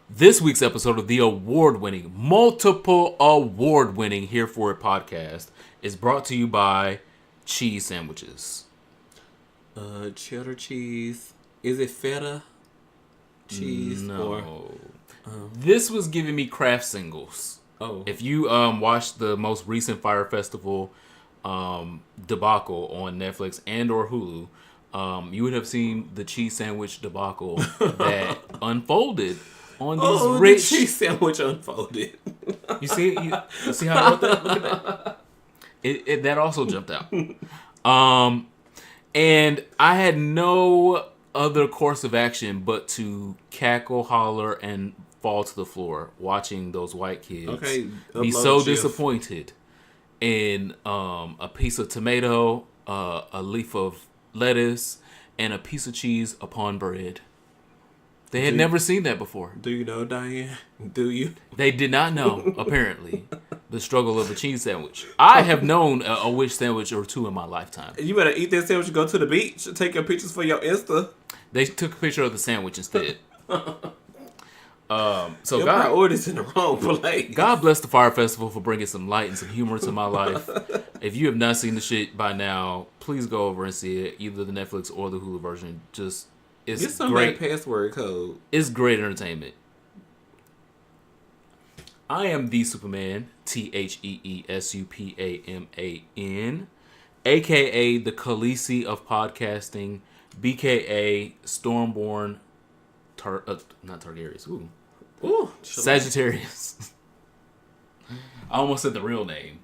This week's episode of the award-winning, multiple award-winning Here For It podcast is brought to you by cheese sandwiches. Cheddar cheese. Is it feta cheese? No. This was giving me Kraft singles. Oh. If you watched the most recent Fire Festival debacle on Netflix and or Hulu, you would have seen the cheese sandwich debacle that unfolded on these rich... the cheese sandwich unfolded. You see it? You see how I wrote that? Look at that. That also jumped out. And I had no other course of action but to cackle, holler, and fall to the floor watching those white kids be so disappointed in a piece of tomato, a leaf of lettuce, and a piece of cheese upon bread. They had never seen that before. Do you know, Diane? Do you? They did not know, apparently, the struggle of a cheese sandwich. I have known a wish sandwich or two in my lifetime. You better eat that sandwich and go to the beach. Take your pictures for your Insta. They took a picture of the sandwich instead. So your priorities in the wrong place. God bless the Fire Festival for bringing some light and some humor to my life. If you have not seen the shit by now, please go over and see it. Either the Netflix or the Hulu version. It's get some great password code. It's great entertainment. I am the Superman, TheeSupaman, aka the Khaleesi of podcasting, BKA Stormborn, not Targaryens. Ooh, Sagittarius. I almost said the real name.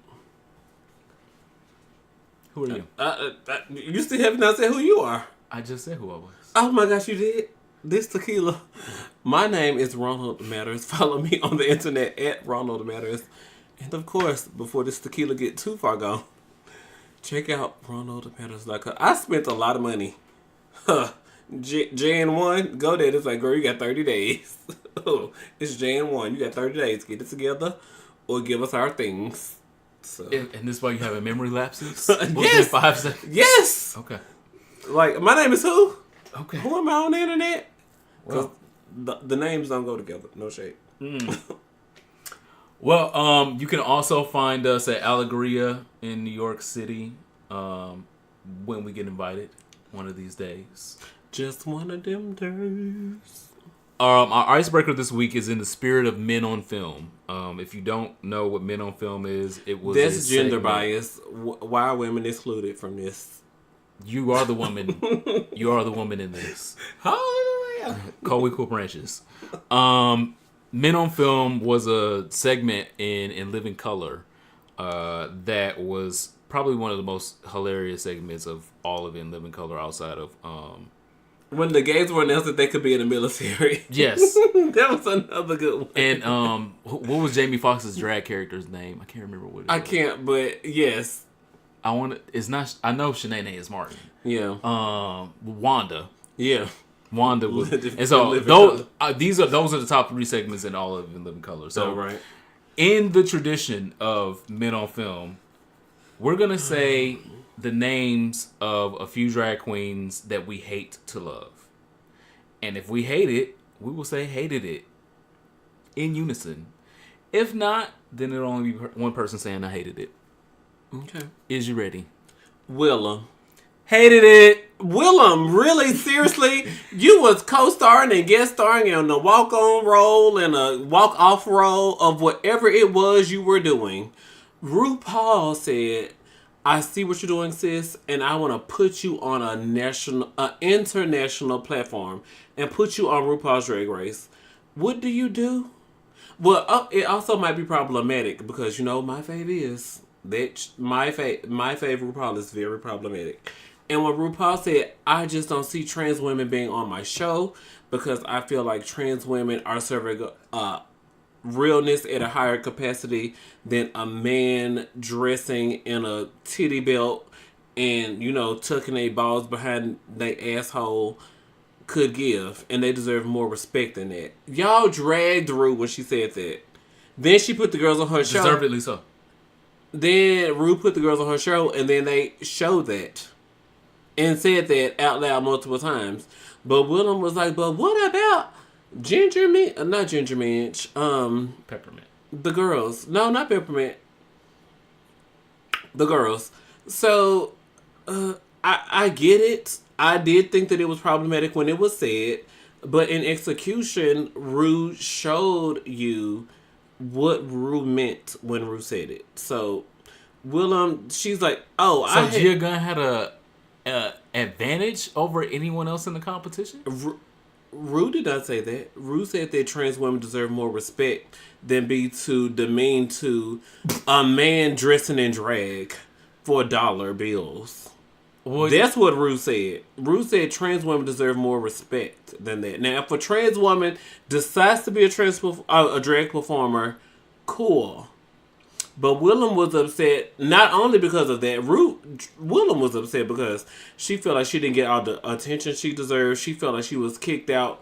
Who are you? You still have not said who you are. I just said who I was. Oh my gosh, you did? This tequila. My name is Ronald Matters. Follow me on the internet at Ronald Matters. And of course, before this tequila get too far gone, check out RonaldMatters.com. I spent a lot of money. Jan 1, go there. It's like, girl, you got 30 days. It's Jan 1. You got 30 days. Get it together or give us our things. So. And this is why you having memory lapses? Yes. 5 seconds? Yes. Okay. Like, my name is who? Okay. Who am I on the internet? Because Well, the names don't go together. No shade. Well, you can also find us at Allegoria in New York City when we get invited one of these days. Just one of them days. Our icebreaker this week is in the spirit of Men on Film. If you don't know what Men on Film is, it was That's gender bias. Why are women excluded from this? You are the woman. You are the woman in this. Hallelujah. Co-equal branches. Men on Film was a segment in Living Color that was probably one of the most hilarious segments of all of In Living Color outside of... when the gays were announced that they could be in the military. Yes. That was another good one. And what was Jamie Foxx's drag character's name? I can't remember what it was. I can't, but yes. It's not... I know Shanae is Martin. Yeah. Wanda. Yeah. Wanda was... And so those are the top 3 segments in all of In Living Color. So right. In the tradition of Men on Film, we're going to say the names of a few drag queens that we hate to love. And if we hate it, we will say hated it in unison. If not, then it'll only be one person saying I hated it. Okay. Is you ready? Willem. Hated it. Willem, really? Seriously? You was co-starring and guest starring on the walk-on role and a walk-off role of whatever it was you were doing. RuPaul said, I see what you're doing, sis, and I want to put you on an international platform and put you on RuPaul's Drag Race. What do you do? Well, it also might be problematic because, you know, my fave is that my fave RuPaul is very problematic. And when RuPaul said, I just don't see trans women being on my show because I feel like trans women are serving realness at a higher capacity than a man dressing in a titty belt and, you know, tucking their balls behind their asshole could give. And they deserve more respect than that. Y'all dragged Ru when she said that. Then she put the girls on her show. Deservedly so. Then Ru put the girls on her show and then they showed that. And said that out loud multiple times. But Willem was like, but what about Ginger Mint, not Ginger Minch. Peppermint. The girls. No, not Peppermint. The girls. So, I get it. I did think that it was problematic when it was said, but in execution, Rue showed you what Rue meant when Rue said it. So, Willem, she's like, oh, so Gia Gunn had a advantage over anyone else in the competition? Rue did not say that. Rue said that trans women deserve more respect than be too demean to a man dressing in drag for $1 bills. Well, that's what Rue said. Rue said trans women deserve more respect than that. Now, if a trans woman decides to be a drag performer, cool. But Willem was upset not only because of that. Willem was upset because she felt like she didn't get all the attention she deserved. She felt like she was kicked out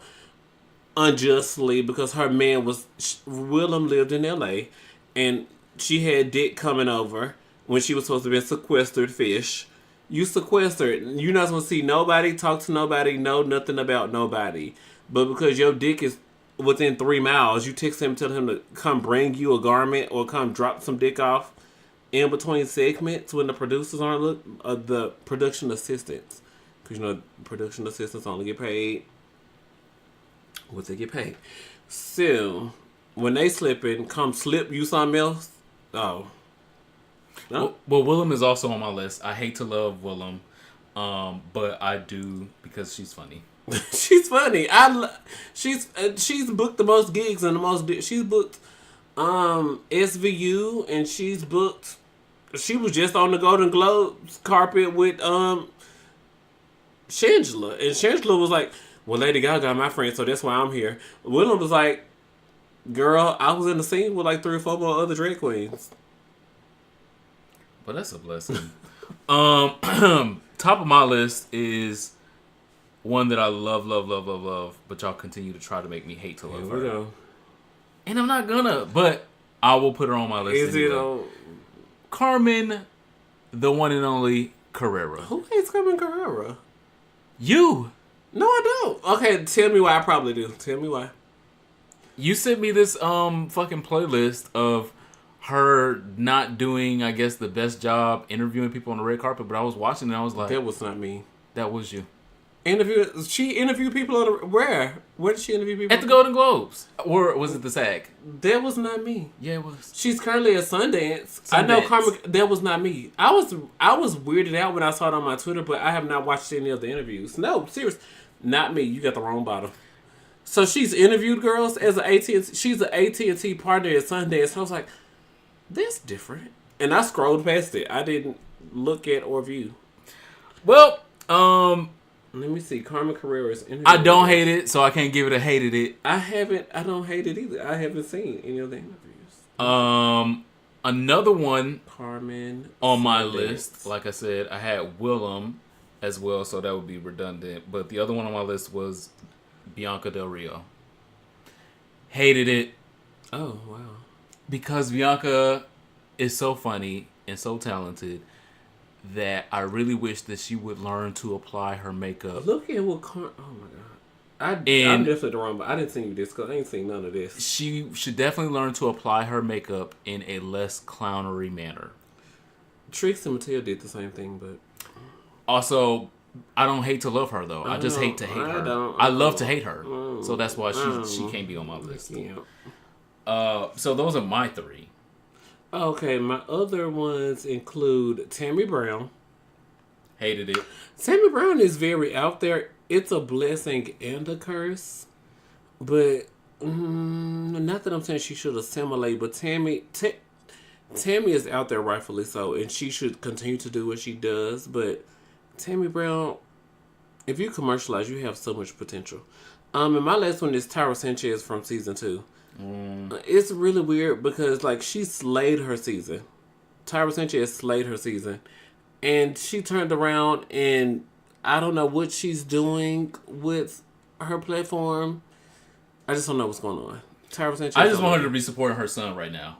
unjustly because her man was... Willem lived in L.A. and she had Dick coming over when she was supposed to be a sequestered fish. You sequestered. You're not supposed to see nobody, talk to nobody, know nothing about nobody. But because your dick is within 3 miles, you text him, tell him to come bring you a garment or come drop some dick off in between segments when the producers aren't the production assistants. Because, production assistants only get paid what they get paid. So, when they slipping, come slip you something else. Oh. No. Well, Willem is also on my list. I hate to love Willem, but I do because she's funny. She's funny. She's booked the most gigs and the most. She's booked SVU and she's booked. She was just on the Golden Globes carpet with Shangela, and Shangela was like, "Well, Lady Gaga, my friend, so that's why I'm here." Willem was like, "Girl, I was in the scene with like 3 or 4 more other drag queens." But that's a blessing. Top of my list is one that I love, but y'all continue to try to make me hate to love her. Go. And I'm not gonna, but I will put her on my list. Is anyway. It on? Carmen, the one and only Carrera. Who hates Carmen Carrera? You. No, I don't. Okay, tell me why. I probably do. Tell me why. You sent me this fucking playlist of her not doing, I guess, the best job interviewing people on the red carpet, but I was watching and I was like, that was not me. That was you. She interviewed people on the... Where? Where did she interview people? At the Golden Globes. Or was it the SAG? That was not me. Yeah, it was. She's currently at Sundance. I know Carmen... That was not me. I was weirded out when I saw it on my Twitter, but I have not watched any of the interviews. No, serious. Not me. You got the wrong bottom. So she's interviewed girls as an AT&T... She's an AT&T partner at Sundance. I was like, that's different. And I scrolled past it. I didn't look at or view. Well, let me see. Carmen Carrera's interview. I don't hate it, so I can't give it a hated it. I don't hate it either. I haven't seen any of the interviews. Another one Carmen on my list, like I said, I had Willem as well, so that would be redundant. But the other one on my list was Bianca Del Rio. Hated it. Oh, wow. Because Bianca is so funny and so talented that I really wish that she would learn to apply her makeup. Look at what... Oh, my God. I'm definitely the wrong, but I didn't see this because I ain't seen none of this. She should definitely learn to apply her makeup in a less clownery manner. Trix and Mattel did the same thing, but... Also, I don't hate to love her, though. I just hate to hate her. I love to hate her. So that's why she can't be on my list. Yeah. So those are my 3. Okay, my other ones include Tammy Brown. Hated it. Tammy Brown is very out there. It's a blessing and a curse. But, not that I'm saying she should assimilate, but Tammy is out there rightfully so, and she should continue to do what she does. But Tammy Brown, if you commercialize, you have so much potential. And my last one is Tyra Sanchez from season 2. It's really weird because like she slayed her season. Tyra Sanchez slayed her season, and she turned around and I don't know what she's doing with her platform. I just don't know what's going on. Tyra Sanchez. I just want her to be supporting her son right now.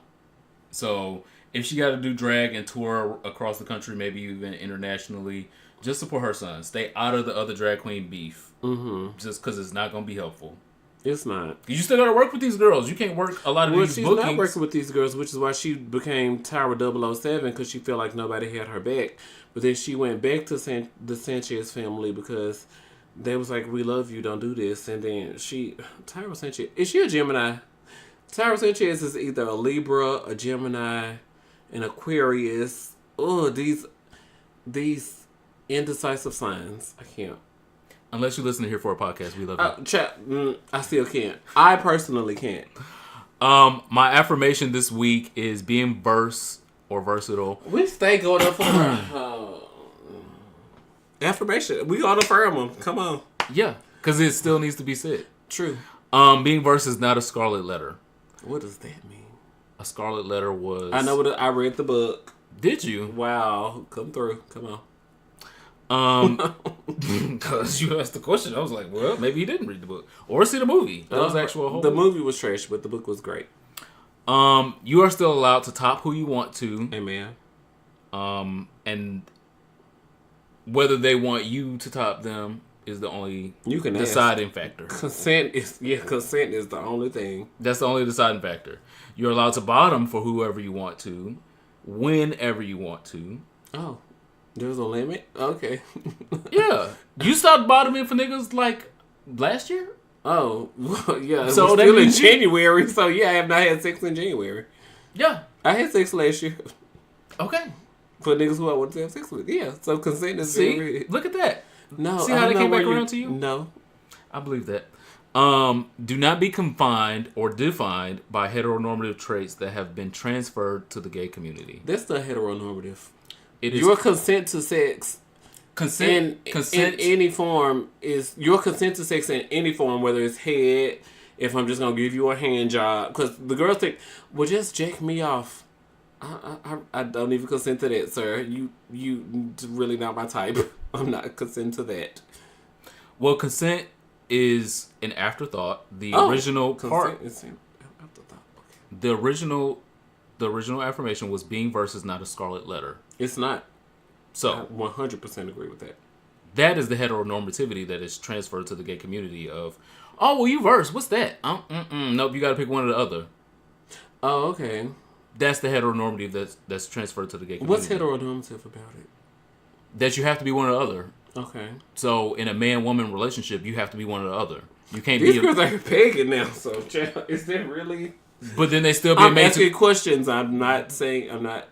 So if she got to do drag and tour across the country, maybe even internationally, just support her son. Stay out of the other drag queen beef. Mm-hmm. Just because it's not going to be helpful. It's not. You still got to work with these girls. You can't work a lot of these bookings. She's not working with these girls, which is why she became Tower 007, because she felt like nobody had her back. But then she went back to the Sanchez family because they was like, we love you, don't do this. And then Tyra Sanchez, is she a Gemini? Tyra Sanchez is either a Libra, a Gemini, an Aquarius. Oh, these indecisive signs. I can't. Unless you listen to Here for a Podcast, we love you. I still can't. I personally can't. My affirmation this week is being versatile. We stay going up for affirmation. We gonna affirm them. Come on. Yeah, because it still needs to be said. True. Being versatile is not a scarlet letter. What does that mean? A scarlet letter was... I know I read the book. Did you? Wow. Come through. Come on. Because you asked the question, I was like, well, maybe he didn't read the book or see the movie. That was actual. The movie was trash, but the book was great. You are still allowed to top who you want to. Amen. And whether they want you to top them is the only deciding factor. Consent is the only thing. That's the only deciding factor. You're allowed to bottom for whoever you want to, whenever you want to. Oh. There's a limit? Okay. Yeah. You stopped bottoming for niggas like last year? Oh, well, yeah. So still in January, so yeah, I have not had sex in January. Yeah. I had sex last year. Okay. For niggas who I wanted to have sex with. Yeah. So consent is very... Look at that. No. See how they came back around to you? No. I believe that. Do not be confined or defined by heteronormative traits that have been transferred to the gay community. That's not heteronormative. Your consent to sex, consent in any form is your consent to sex in any form, whether it's head. If I'm just gonna give you a hand job, because the girls think, well, just jack me off. I don't even consent to that, sir. You really not my type. I'm not consent to that. Well, consent is an afterthought. The original part is an afterthought. Okay. The original affirmation was being versus not a scarlet letter. It's not. So I 100% agree with that. That is the heteronormativity that is transferred to the gay community of, oh, well, you verse. What's that? Nope, you got to pick one or the other. Oh, okay. That's the heteronormative that's transferred to the gay community. What's heteronormative about it? That you have to be one or the other. Okay. So in a man-woman relationship, you have to be one or the other. You can't These girls are pagan now, so is that really... But then they still be I'm asking questions. I'm not.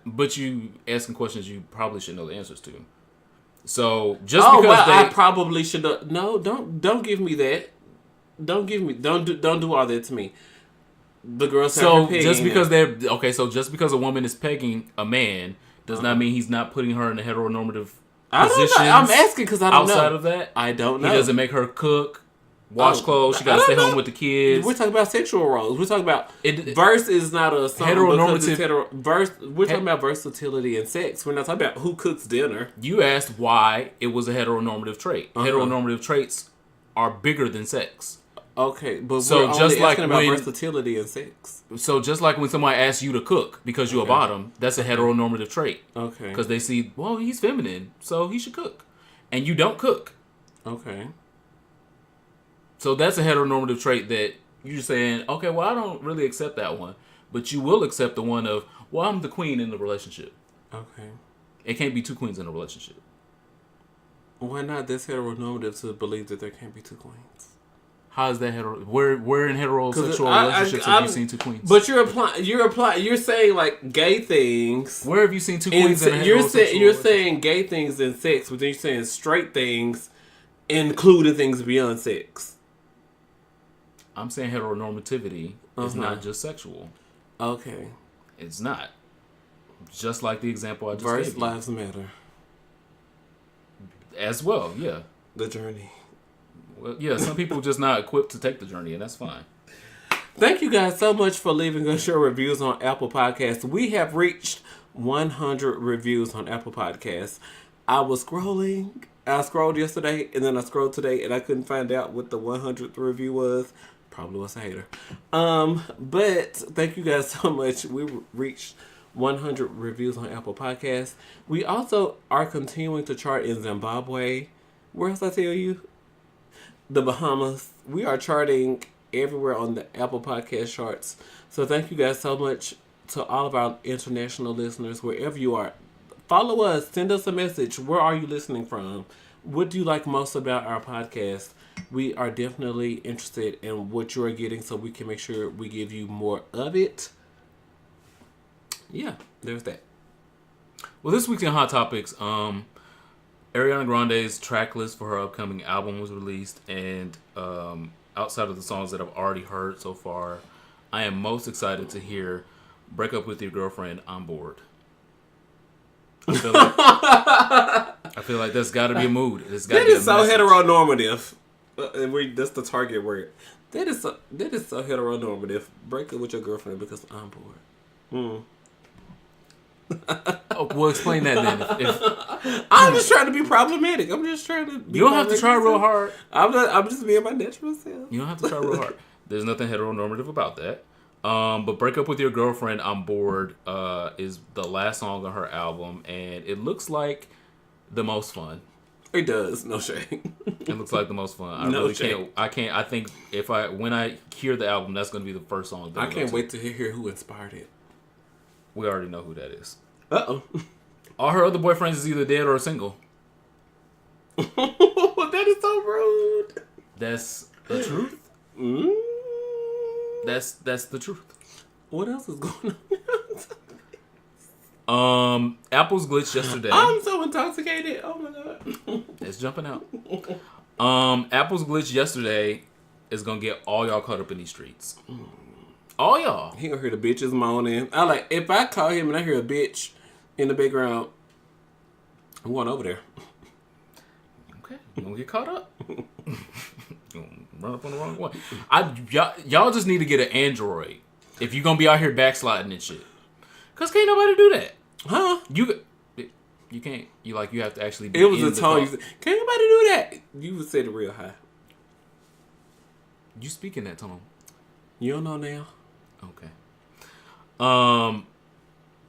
But you asking questions you probably should know the answers to. So just because I probably should. No, don't give me that. Don't do all that to me. The girls. So just because just because a woman is pegging a man does not mean he's not putting her in a heteronormative position. I'm asking because I don't know. Outside of that, I don't know. He doesn't make her cook. Wash clothes. She got to stay home with the kids. We're talking about sexual roles. We're talking about verse is not a heteronormative. We're talking about versatility in sex. We're not talking about who cooks dinner. You asked why it was a heteronormative trait. Heteronormative traits are bigger than sex. Okay, but so we're just asking about versatility in sex. So just like when somebody asks you to cook because you're a bottom, that's a heteronormative trait. Okay. Because they see, well, he's feminine, so he should cook, and you don't cook. Okay. So that's a heteronormative trait that you're saying, okay, well, I don't really accept that one. But you will accept the one of, well, I'm the queen in the relationship. Okay. It can't be two queens in a relationship. Why not this heteronormative to believe that there can't be two queens? How is that where in heterosexual relationships have you seen two queens? But you're saying like gay things. Where have you seen two queens in a heterosexual You're saying gay things in sex, but then you're saying straight things including things beyond sex. I'm saying heteronormativity is not just sexual. Okay. It's not. Just like the example I just gave you. First lives matter. As well, yeah. The journey. Well, yeah, some people just not equipped to take the journey, and that's fine. Thank you guys so much for leaving us your reviews on Apple Podcasts. We have reached 100 reviews on Apple Podcasts. I scrolled yesterday, and then I scrolled today, and I couldn't find out what the 100th review was. Probably was a hater. But thank you guys so much. We reached 100 reviews on Apple Podcasts. We also are continuing to chart in Zimbabwe. Where else I tell you? The Bahamas. We are charting everywhere on the Apple Podcast charts. So thank you guys so much to all of our international listeners, wherever you are. Follow us. Send us a message. Where are you listening from? What do you like most about our podcast? We are definitely interested in what you're getting so we can make sure we give you more of it. Yeah, there's that. Well, this week's in Hot Topics, Ariana Grande's track list for her upcoming album was released, and outside of the songs that I've already heard so far, I am most excited to hear Break Up With Your Girlfriend, I'm Bored. I feel like that's got to be a mood. That is so heteronormative. That's the target word. That is so heteronormative. Break up with your girlfriend because I'm bored. Oh, well, explain that then. I'm just trying to be problematic. I'm just trying to be You don't have to try real hard. I'm just being my natural self. You don't have to try real hard. There's nothing heteronormative about that. But Break Up With Your Girlfriend, I'm Bored is the last song on her album, and it looks like the most fun. It does. No shame. It looks like the most fun. I think when I hear the album, that's going to be the first song. I can't wait to hear who inspired it. We already know who that is. Uh-oh. All her other boyfriends is either dead or single. That is so rude. That's the truth. That's the truth. What else is going on? Apple's glitched yesterday. I'm so intoxicated. Oh my god. It's jumping out. Apple's glitch yesterday is gonna get all y'all caught up in these streets. All y'all. He gonna hear the bitches moaning. If I call him and I hear a bitch in the background, I'm going over there. Okay, you gonna get caught up. You gonna run up on the wrong one. Y'all just need to get an Android if you gonna be out here backsliding and shit. Cause can't nobody do that. Huh? You can't. You have to actually be It was a tone. Can't nobody do that. You said it real high. You speak in that tone. You don't know now. Okay.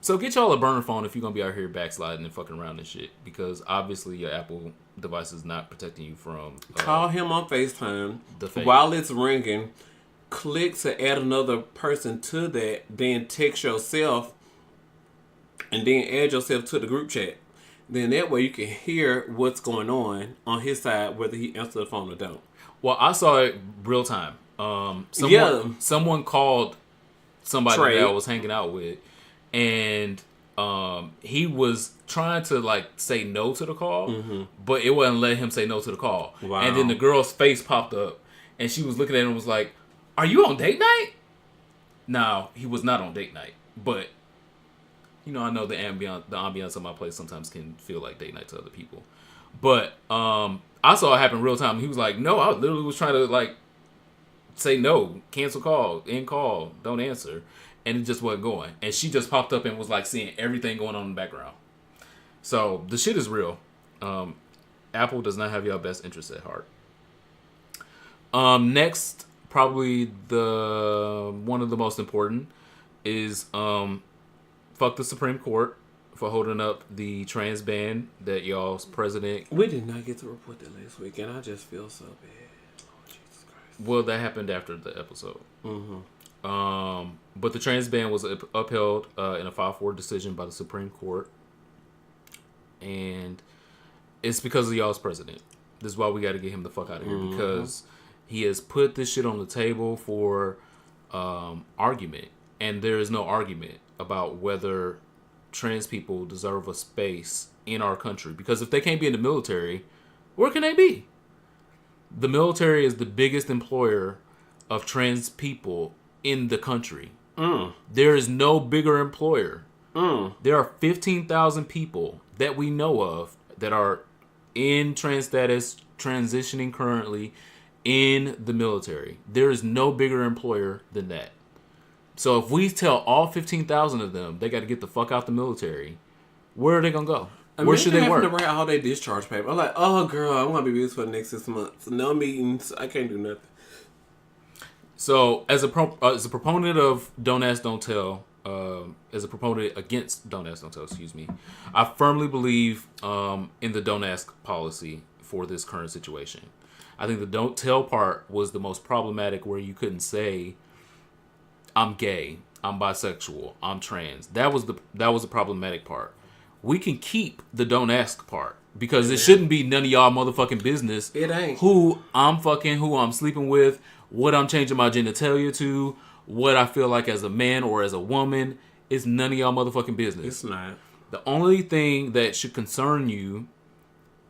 So get y'all a burner phone if you're gonna be out here backsliding and fucking around and shit, because obviously your Apple device is not protecting you from. Call him on FaceTime while it's ringing. Click to add another person to that. Then text yourself, and then add yourself to the group chat. Then that way you can hear what's going on his side, whether he answers the phone or don't. Well, I saw it real time. Someone called somebody that I was hanging out with, and he was trying to say no to the call, but it wouldn't let him say no to the call. Wow. And then the girl's face popped up, and she was looking at him and was like, "Are you on date night?" No, he was not on date night, but I know the ambiance of my place sometimes can feel like date night to other people. But I saw it happen real time. He was like, "No, I literally was trying to say no, cancel call, end call, don't answer," and it just wasn't going. And she just popped up and was seeing everything going on in the background. So the shit is real. Apple does not have your best interests at heart. Next, probably one of the most important is fuck the Supreme Court for holding up the trans ban that y'all's president. We did not get to report that last week, and I just feel so bad. Well, that happened after the episode. But the trans ban was upheld in a 5-4 decision by the Supreme Court. And it's because of y'all's president. This is why we got to get him the fuck out of here. Because he has put this shit on the table for argument. And there is no argument about whether trans people deserve a space in our country. Because if they can't be in the military, where can they be? The military is the biggest employer of trans people in the country. There is no bigger employer. There are 15,000 people that we know of that are in trans status, transitioning currently in the military. There is no bigger employer than that. So if we tell all 15,000 of them they got to get the fuck out the military, where are they going to go? Where should they work? To write all their discharge paper. I'm like, oh girl, I'm gonna be busy for the next 6 months. No meetings. I can't do nothing. So as a proponent of Don't Ask, Don't Tell, as a proponent against Don't Ask, Don't Tell, I firmly believe in the Don't Ask policy for this current situation. I think the don't tell part was the most problematic, where you couldn't say, I'm gay, I'm bisexual, I'm trans. That was the problematic part. We can keep the don't ask part, because it shouldn't be none of y'all motherfucking business. It ain't. Who I'm fucking, who I'm sleeping with, what I'm changing my genitalia to, what I feel like as a man or as a woman. It's none of y'all motherfucking business. It's not. The only thing that should concern you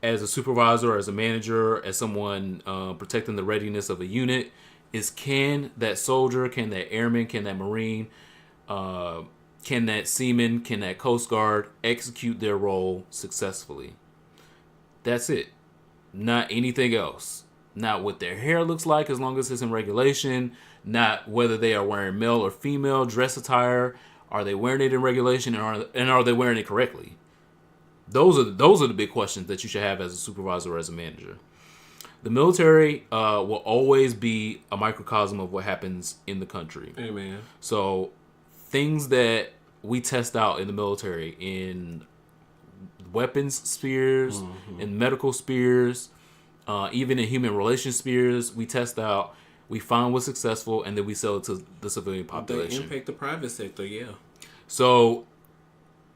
as a supervisor, as a manager, as someone protecting the readiness of a unit, is can that soldier, can that airman, can that Marine, can that seaman, can that Coast Guard execute their role successfully? That's it. Not anything else. Not what their hair looks like, as long as it's in regulation. Not whether they are wearing male or female dress attire. Are they wearing it in regulation, and are they wearing it correctly? Those are the big questions that you should have as a supervisor or as a manager. The military will always be a microcosm of what happens in the country. Amen. So things that we test out in the military, in weapons spheres, in medical spheres, even in human relations spheres, we test out. We find what's successful, and then we sell it to the civilian population. They impact the private sector, yeah. So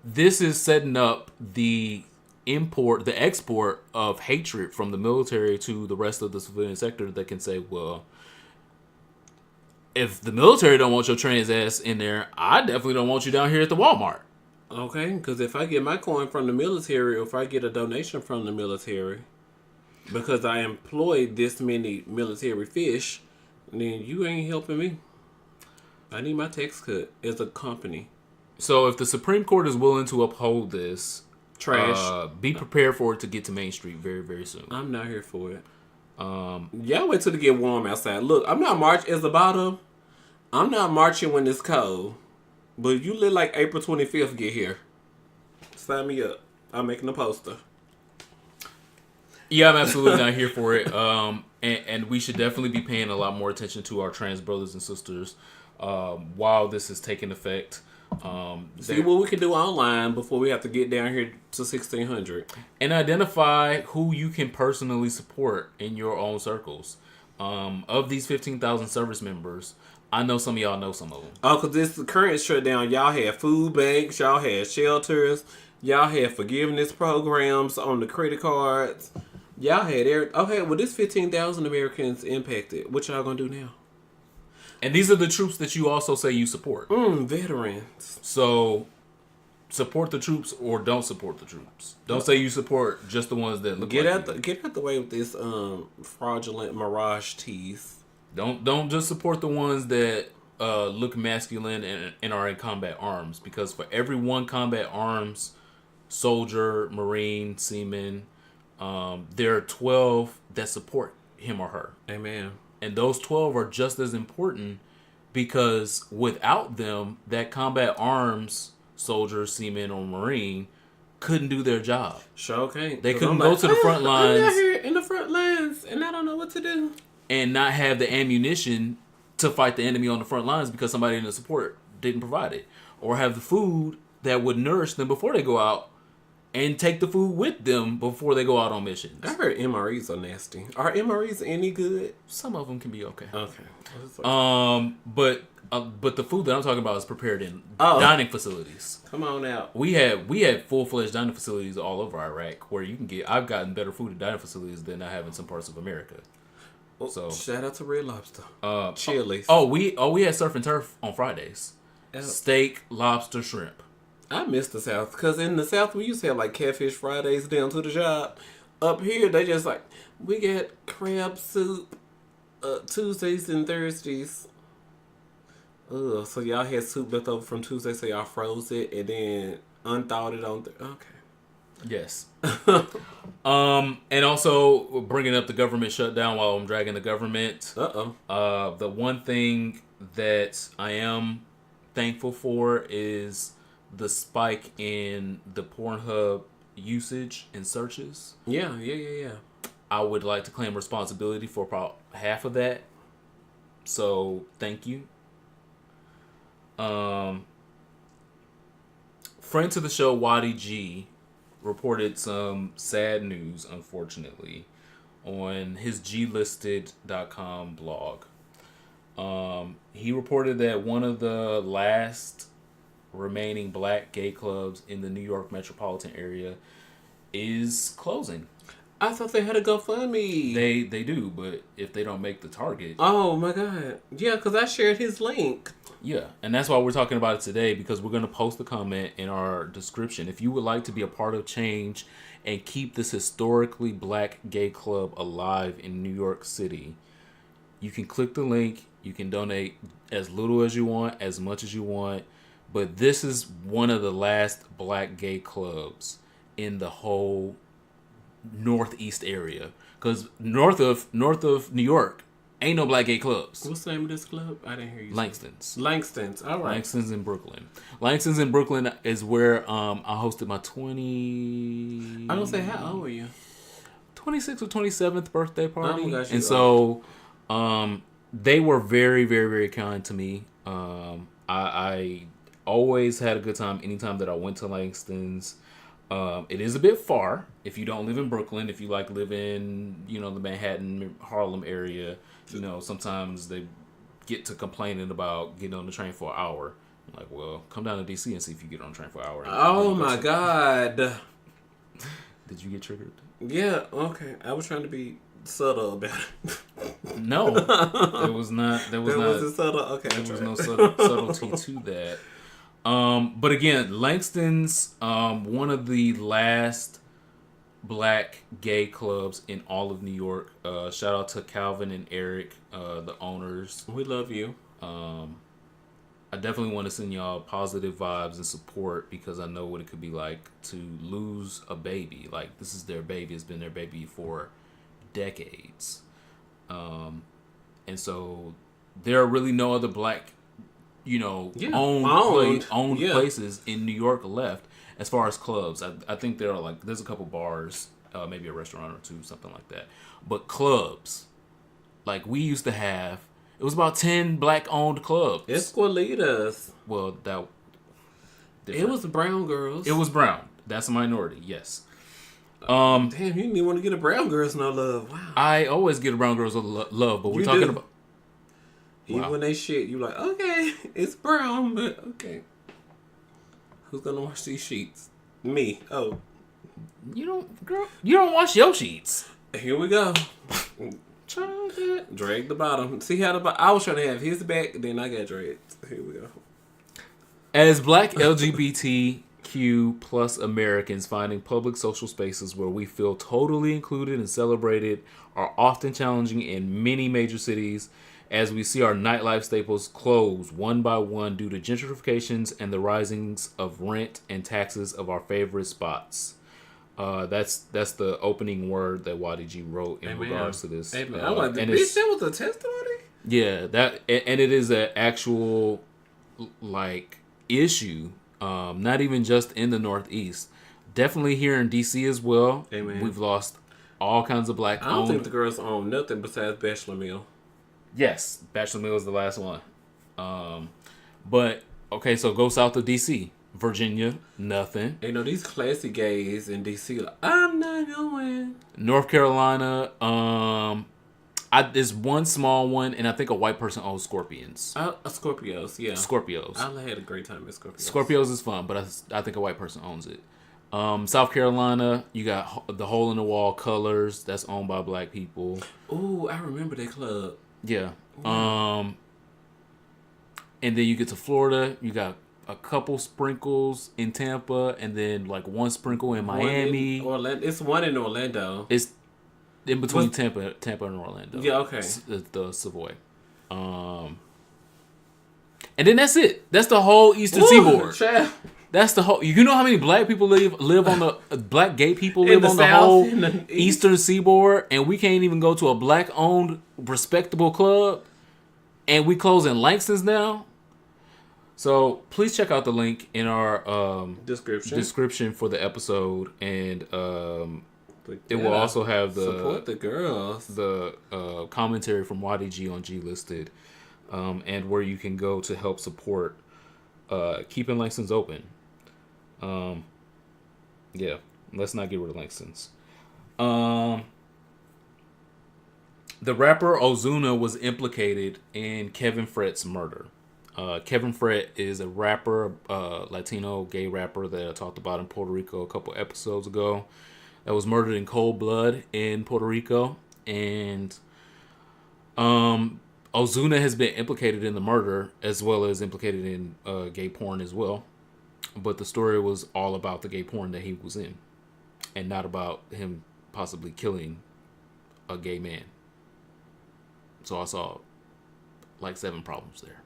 this is setting up the export of hatred from the military to the rest of the civilian sector that can say, well, if the military don't want your trans ass in there, I definitely don't want you down here at the Walmart. Okay, because if I get my coin from the military, or if I get a donation from the military, because I employed this many military fish, then you ain't helping me. I need my tax cut as a company. So if the Supreme Court is willing to uphold this, be prepared for it to get to Main Street very, very soon. I'm not here for it. Y'all wait till it get warm outside. Look, I'm not marching as the bottom. I'm not marching when it's cold. But you live like April 25th get here. Sign me up. I'm making a poster. Yeah, I'm absolutely not here for it. And we should definitely be paying a lot more attention to our trans brothers and sisters while this is taking effect. See what we can do online before we have to get down here to 1600. And identify who you can personally support in your own circles. Of these 15,000 service members, I know some of y'all know some of them. Oh, because this current shutdown, y'all had food banks, y'all had shelters, y'all had forgiveness programs on the credit cards. Y'all had okay, well, this 15,000 Americans impacted. What y'all gonna do now? And these are the troops that you also say you support. Veterans. So, support the troops or don't support the troops. Don't say you support just the ones that look get like out get out the way with this fraudulent mirage teeth. Don't just support the ones that look masculine and are in combat arms, because for every one combat arms soldier, Marine, seaman, there are 12 that support him or her. Amen. And those 12 are just as important, because without them, that combat arms soldier, seaman, or Marine couldn't do their job. Sure can't. They couldn't go to the front lines. I'm out here in the front lines, and I don't know what to do. And not have the ammunition to fight the enemy on the front lines because somebody in the support didn't provide it. Or have the food that would nourish them before they go out, and take the food with them before they go out on missions. I heard MREs are nasty. Are MREs any good? Some of them can be okay. Okay. But the food that I'm talking about is prepared in dining facilities. Come on out. We had full-fledged dining facilities all over Iraq where you can get. I've gotten better food at dining facilities than I have in some parts of America. So shout out to Red Lobster. Chili's. We had surf and turf on Fridays. Steak, lobster, shrimp. I miss the South, because in the South we used to have like Catfish Fridays down to the job. Up here they just like, we got crab soup Tuesdays and Thursdays. So y'all had soup left over from Tuesday, so y'all froze it and then unthawed it on okay. Yes. And also bringing up the government shutdown while I'm dragging the government. The one thing that I am thankful for is the spike in the Pornhub usage and searches. Yeah. I would like to claim responsibility for about half of that. So thank you. Friend to the show, Waddy G, reported some sad news, unfortunately. on his glisted.com blog. He reported that one of the last remaining black gay clubs in the New York metropolitan area is closing. I thought they had a GoFundMe. They do, but if they don't make the target... Oh, my God. Yeah, because I shared his link. Yeah, and that's why we're talking about it today, because we're going to post a comment in our description. If you would like to be a part of change and keep this historically black gay club alive in New York City, you can click the link. You can donate as little as you want, as much as you want. But this is one of the last black gay clubs in the whole Northeast area. Because north of New York, ain't no black gay clubs. What's the name of this club? I didn't hear you. Langston's. Langston's. All right. Langston's in Brooklyn. Langston's in Brooklyn is where I hosted my 20... I don't say, how old were you? 26th or 27th birthday party. Oh my gosh, and so they were very, very, very kind to me. I always had a good time anytime that I went to Langston's. It is a bit far if you don't live in Brooklyn. If you live in, the Manhattan, Harlem area, sometimes they get to complaining about getting on the train for an hour. I'm like, well, come down to DC and see if you get on the train for an hour. Oh my God. Did you get triggered? Yeah, okay. I was trying to be subtle about it. No, it was not. There was subtle. Okay, there was no subtlety to that. But again, Langston's one of the last black gay clubs in all of New York. Shout out to Calvin and Eric, the owners. We love you. I definitely want to send y'all positive vibes and support, because I know what it could be like to lose a baby. Like, this is their baby. It's been their baby for decades. And so there are really no other black, owned places in New York left as far as clubs. I think there are there's a couple bars, maybe a restaurant or two, something like that. But clubs, like we used to have, it was about 10 black owned clubs. Escuelitas. Well, that different. It was the brown girls. It was brown. That's a minority. Yes. Damn, you didn't even want to get a brown girls no love. Wow. I always get a brown girls love, but we're talking about. Even when they shit, you like, okay, it's brown, but okay. Who's gonna wash these sheets? Me. Oh. You don't wash your sheets. Here we go. Drag the bottom. See how I was trying to have his back, then I got dragged. Here we go. As black LGBTQ plus Americans, finding public social spaces where we feel totally included and celebrated are often challenging in many major cities, as we see our nightlife staples close one by one due to gentrifications and the risings of rent and taxes of our favorite spots. That's the opening word that YDG wrote in regards to this. Amen. I'm like, bitch, that was a testimony? Yeah, and it is an actual issue, not even just in the Northeast. Definitely here in DC as well. Amen. We've lost all kinds of black. I don't think the girls own nothing besides Bachelor Mill. Yes, Bachelor Mill is the last one. But okay, so go south of DC. Virginia, nothing. These classy gays in DC, I'm not going. North Carolina, there's one small one, and I think a white person owns Scorpions. Scorpios, yeah. Scorpios. I had a great time at Scorpios. Scorpios is fun, but I think a white person owns it. South Carolina, you got the Hole in the Wall Colors, that's owned by black people. Ooh, I remember that club. Yeah. And then you get to Florida, you got a couple sprinkles in Tampa, and then one sprinkle in Miami. It's one in Orlando. It's in between Tampa and Orlando. Yeah, okay. The Savoy. And then that's it. That's the whole Eastern Seaboard. Child. That's the whole. You know how many black people live on the black gay people live on the whole Eastern Seaboard, and we can't even go to a black owned respectable club, and we close in Langston's now. So please check out the link in our description for the episode, and it will also have the support the girls, the commentary from YDG on G Listed, and where you can go to help support keeping Langston's open. Yeah, let's not get rid of Langston's. The rapper Ozuna was implicated in Kevin Fred's murder. Kevin Fred is a rapper, Latino gay rapper that I talked about in Puerto Rico a couple episodes ago, that was murdered in cold blood in Puerto Rico. And Ozuna has been implicated in the murder as well as implicated in gay porn as well. But the story was all about the gay porn that he was in and not about him possibly killing a gay man. So I saw like 7 problems there.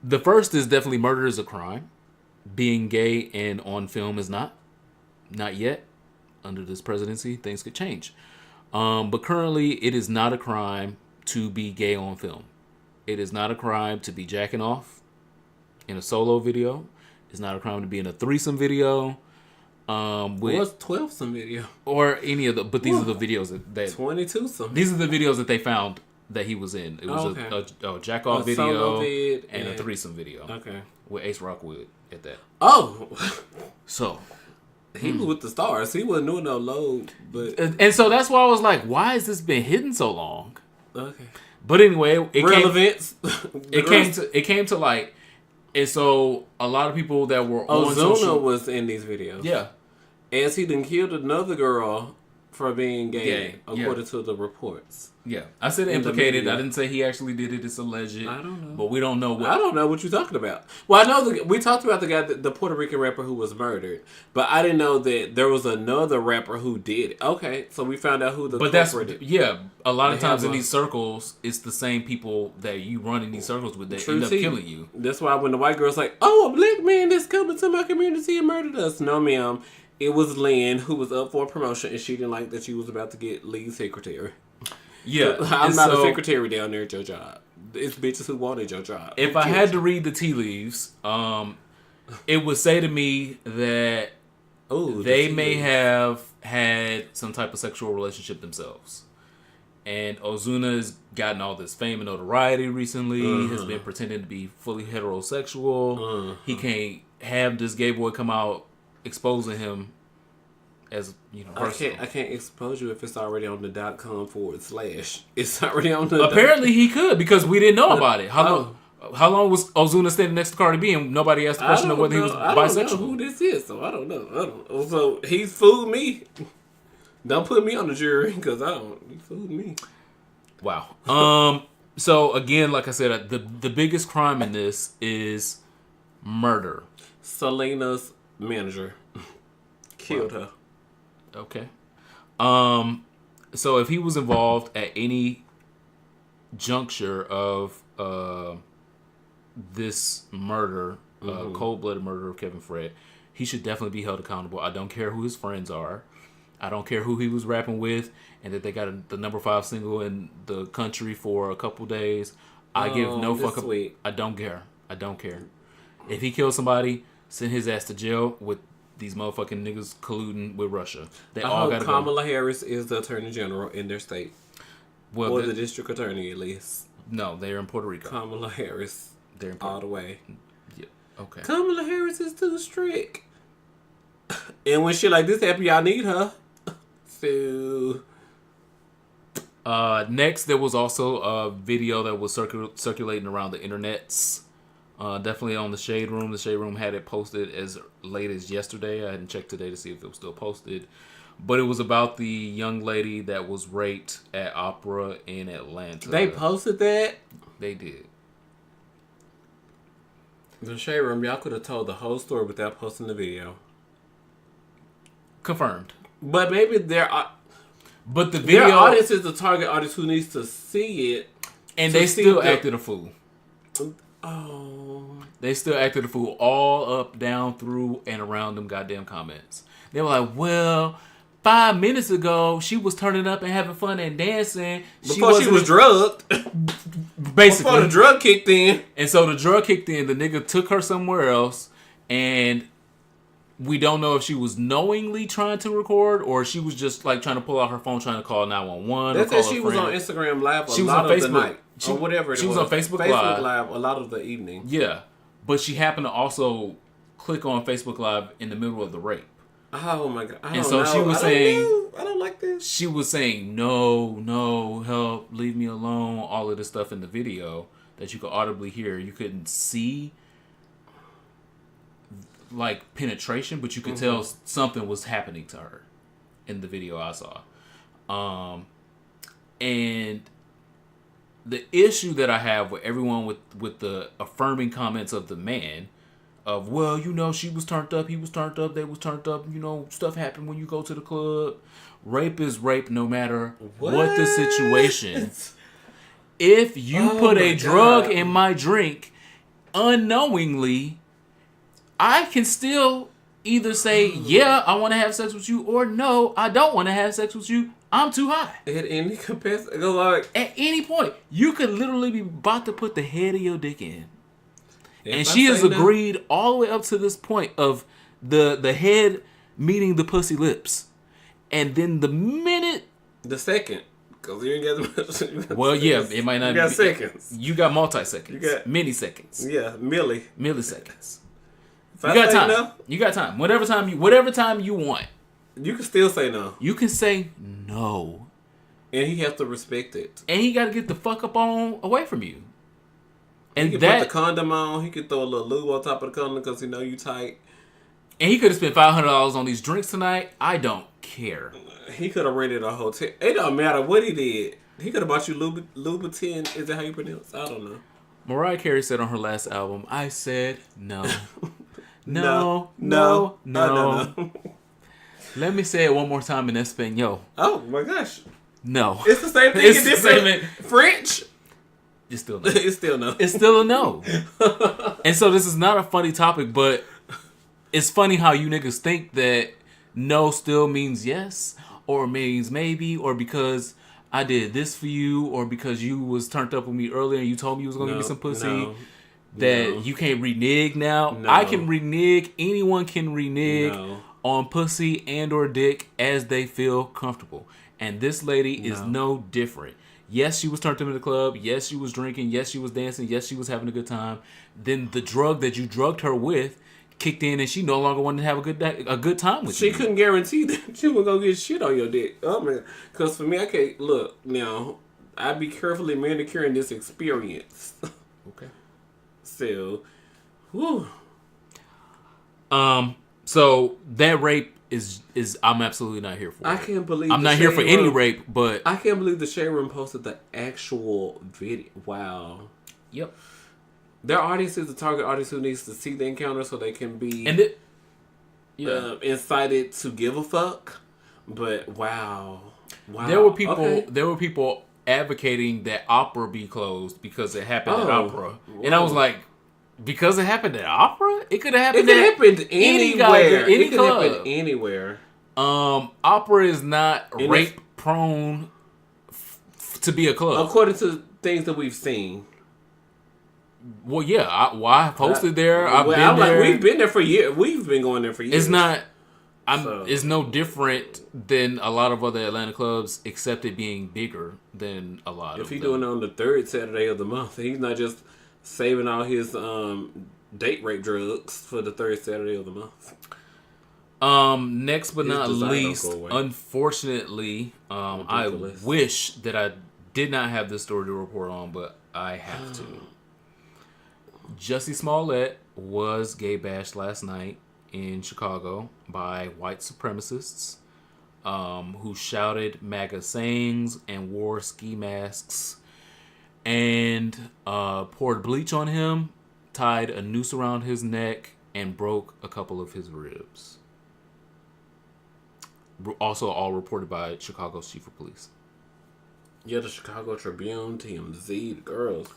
The first is definitely murder is a crime. Being gay and on film is not. Not yet. Under this presidency, things could change. But currently, it is not a crime to be gay on film. It is not a crime to be jacking off in a solo video. It's not a crime to be in a threesome video. What's 12-some video? Or any of the, but these are the videos that 22-some. These are the videos that they found that he was in. It was a jack off video and a threesome video. Okay. With Ace Rockwood at that. Oh. So he was with the stars. He wasn't doing no load, but and so that's why I was like, why has this been hidden so long? Okay. But anyway, it came to light. And so a lot of people that were on Ozuna was in these videos. Yeah. As he done killed another girl for being gay, according to the reports. Yeah. I said implicated. I didn't say he actually did it. It's alleged. I don't know. But we don't know what. I don't know what you're talking about. Well, I know we talked about the guy, the Puerto Rican rapper who was murdered. But I didn't know that there was another rapper who did it. Okay. So we found out who the culprit is. Yeah. A lot of times in these circles, it's the same people that you run in these circles with that end up killing you. That's why when the white girl's like, oh, a black man that's coming to my community and murdered us. No, ma'am. It was Lynn who was up for a promotion and she didn't like that she was about to get lead secretary. Yeah. I'm not a secretary down there at your job. It's bitches who wanted your job. If I had to read the tea leaves, it would say to me that they may have had some type of sexual relationship themselves. And Ozuna's gotten all this fame and notoriety recently, has been pretending to be fully heterosexual. He can't have this gay boy come out exposing him as, I can't expose you if it's already on the .com / It's already on the. Apparently he could because we didn't know about it. How long was Ozuna standing next to Cardi B and nobody asked the question of whether he was bisexual? I don't know who this is, so I don't know. So he's fooled me. Don't put me on the jury because he fooled me. Wow. So again, like I said, the biggest crime in this is murder. Selena's manager killed her. Okay. So if he was involved at any juncture of this murder, cold-blooded murder of Kevin Fred, he should definitely be held accountable. I don't care who his friends are. I don't care who he was rapping with and that they got the number 5 single in the country for a couple days. I give no fuck. I don't care. If he kills somebody, send his ass to jail with these motherfucking niggas colluding with Russia. They all got to go. Kamala Harris is the attorney general in their state. Well, or the district attorney, at least. No, they're in Puerto Rico. Kamala Harris. They're in all the way. Yeah. Okay. Kamala Harris is too strict. And when shit like this happen, y'all need her. So. Next, there was also a video that was circulating around the internets. Definitely on the Shade Room. The Shade Room had it posted as late as yesterday. I hadn't checked today to see if it was still posted. But it was about the young lady that was raped at Opera in Atlanta. They posted that? They did. The Shade Room, y'all could have told the whole story without posting the video. Confirmed. But maybe their audience is the target audience who needs to see it. And they still acted a fool. Oh. They still acted a fool all up, down, through, and around them goddamn comments. They were like, well, 5 minutes ago, she was turning up and having fun and dancing. Before she was drugged. Basically. Before the drug kicked in. And so the drug kicked in. The nigga took her somewhere else. And we don't know if she was knowingly trying to record or she was just like trying to pull out her phone trying to call 911. That's that she was on Instagram Live a lot of the night. Or whatever it was. She was on Facebook Live a lot of the evening. Yeah. But she happened to also click on Facebook Live in the middle of the rape. Oh my God. She was saying... I don't out like this? She was saying, no, help, leave me alone, all of this stuff in the video that you could audibly hear. You couldn't see, like, penetration, but you could tell something was happening to her in the video I saw. And the issue that I have with everyone with the affirming comments of the man of, well, you know, she was turned up, he was turned up, they was turned up, you know, stuff happened when you go to the club. Rape is rape no matter what the situation. If you put a drug in my drink unknowingly, I can still either say, yeah, I want to have sex with you, or no, I don't want to have sex with you. I'm too high. At any capacity, like, at any point, you could literally be about to put the head of your dick in. And she has agreed all the way up to this point of the head meeting the pussy lips. And then the second. Because you ain't got well, yeah, it might not be. You got seconds. You got multi-seconds. You got milliseconds. Yeah, milliseconds. You got time. No, you got time. Whatever time you want. You can still say no. You can say no. And he has to respect it. And he got to get the fuck up on away from you. And he can put the condom on. He could throw a little lube on top of the condom because he know you tight. And he could have spent $500 on these drinks tonight. I don't care. He could have rented a hotel. It don't matter what he did. He could have bought you Louboutin. Is that how you pronounce? I don't know. Mariah Carey said on her last album, I said no. No. Let me say it one more time in Espanol. Oh my gosh. No. It's the same thing. It's different. French. It's still no. It's still no. It's still a no. And so this is not a funny topic, but it's funny how you niggas think that no still means yes, or means maybe, or because I did this for you, or because you was turned up with me earlier and you told me you was going to give me some pussy, you can't renege now. No. I can renege. Anyone can renege on pussy and or dick as they feel comfortable. And this lady is no different. Yes, she was turned up in the club. Yes, she was drinking. Yes, she was dancing. Yes, she was having a good time. Then the drug that you drugged her with kicked in, and she no longer wanted to have a good time with you. She couldn't guarantee that she was gonna get shit on your dick. Oh man, because for me, I can't look now. I'd be carefully manicuring this experience. Okay. So, whew. So that rape is I'm absolutely not here for. I can't believe I'm not here for any rape, but I can't believe the Shade Room posted the actual video. Wow. Yep. Their audience is the target audience who needs to see the encounter so they can be incited to give a fuck. But wow. There were people advocating that opera be closed because it happened at opera, and I was like, because it happened at opera, it could have happened. It could happen anywhere. Any club. It could happen anywhere. Opera is not rape prone to be a club, according to things that we've seen. Well, yeah, I posted there. I've been there. We've been there for years. We've been going there for years. It's not. It's no different than a lot of other Atlanta clubs, except it being bigger than a lot of them. If he's doing it on the third Saturday of the month, he's not just saving all his date rape drugs for the third Saturday of the month. Next but not least, unfortunately, I wish that I did not have this story to report on, but I have to. Jussie Smollett was gay bashed last night in Chicago by white supremacists who shouted MAGA sayings and wore ski masks and poured bleach on him, tied a noose around his neck, and broke a couple of his ribs. Also all reported by Chicago's chief of police. Yeah, the Chicago Tribune, TMZ, the girls.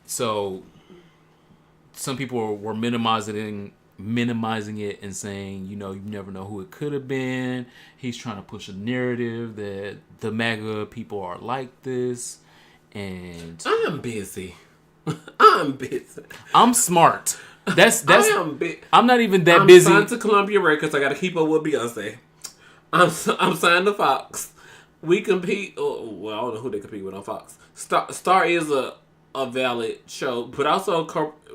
So some people were minimizing it and saying, you never know who it could have been. He's trying to push a narrative that the MAGA people are like this. And I'm busy. I'm smart. I'm not even that busy. I'm signed to Columbia Records. I got to keep up with Beyonce. I'm signed to Fox. We compete. Well, I don't know who they compete with on Fox. Star is a valid show, but also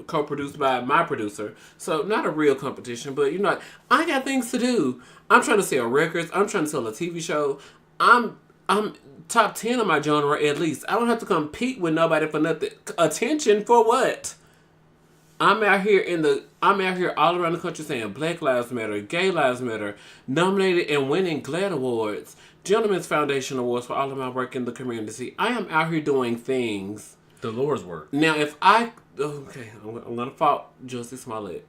co-produced by my producer. So not a real competition, but I got things to do. I'm trying to sell records. I'm trying to sell a TV show. I'm top 10 of my genre at least. I don't have to compete with nobody for nothing. Attention for what? I'm out here all around the country saying Black Lives Matter, Gay Lives Matter, nominated and winning GLAAD Awards, Gentlemen's Foundation Awards for all of my work in the community. I am out here doing things. The Lord's work. Now, I'm going to fault Jussie Smollett.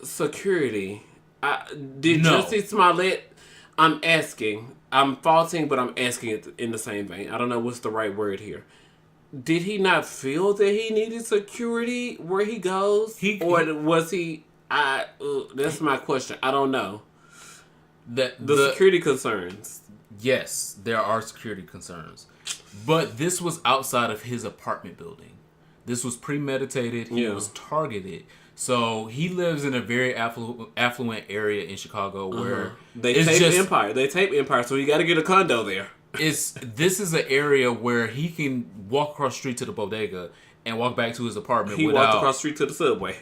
Security. Jussie Smollett, I'm faulting, but I'm asking it in the same vein. I don't know what's the right word here. Did he not feel that he needed security where he goes? Or was he... that's my question. I don't know. The security concerns. Yes, there are security concerns. But this was outside of his apartment building. This was premeditated. He was targeted. So he lives in a very affluent area in Chicago where... They tape Empire, so you got to get a condo there. This is an area where he can walk across the street to the bodega and walk back to his apartment. He walked across the street to the subway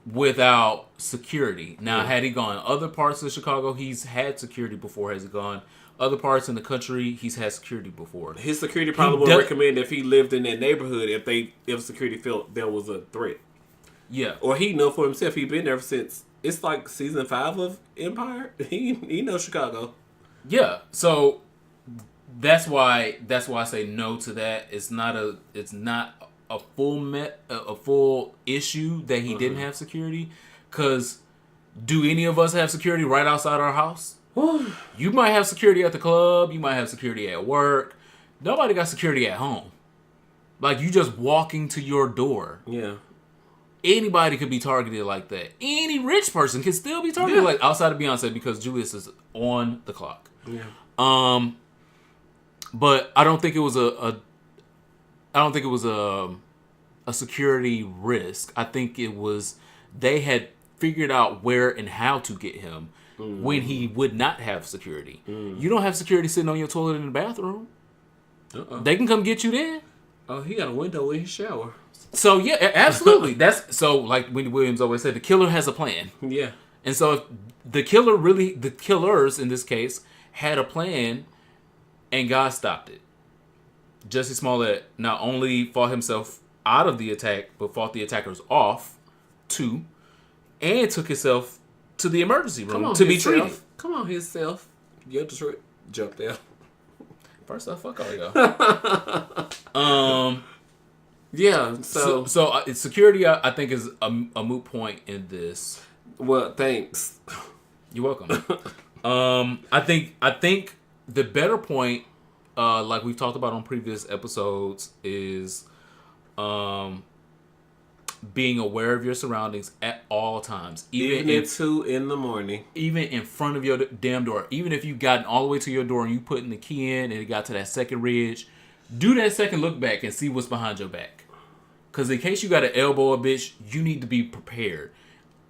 without security. Now, had he gone other parts of Chicago, he's had security before. Has he gone other parts in the country, he's had security before. His security probably would recommend if he lived in that neighborhood if security felt there was a threat. Yeah, or he know for himself. He's been there since it's like season 5 of Empire. He knows Chicago. Yeah, so. That's why I say no to that. It's not a full issue that he didn't have security. Because do any of us have security right outside our house? You might have security at the club. You might have security at work. Nobody got security at home. Like, you just walking to your door. Yeah. Anybody could be targeted like that. Any rich person can still be targeted like outside of Beyonce because Julius is on the clock. Yeah. But I don't think it was a security risk. I think it was they had figured out where and how to get him when he would not have security. You don't have security sitting on your toilet in the bathroom. They can come get you there. Oh, he got a window in his shower. So yeah, absolutely. That's so like Wendy Williams always said, the killer has a plan. Yeah. And so if the killers in this case had a plan. And God stopped it. Jussie Smollett not only fought himself out of the attack, but fought the attackers off, too, and took himself to the emergency room to be treated. Come on, himself. You just jumped out. First off, fuck all y'all. Yeah, so security, I think, is a moot point in this. Well, thanks. You're welcome. I think the better point, like we've talked about on previous episodes, is being aware of your surroundings at all times. Even at 2 a.m. Even in front of your damn door. Even if you've gotten all the way to your door and you putting the key in and it got to that second ridge, do that second look back and see what's behind your back. Because in case you got to elbow a bitch, you need to be prepared.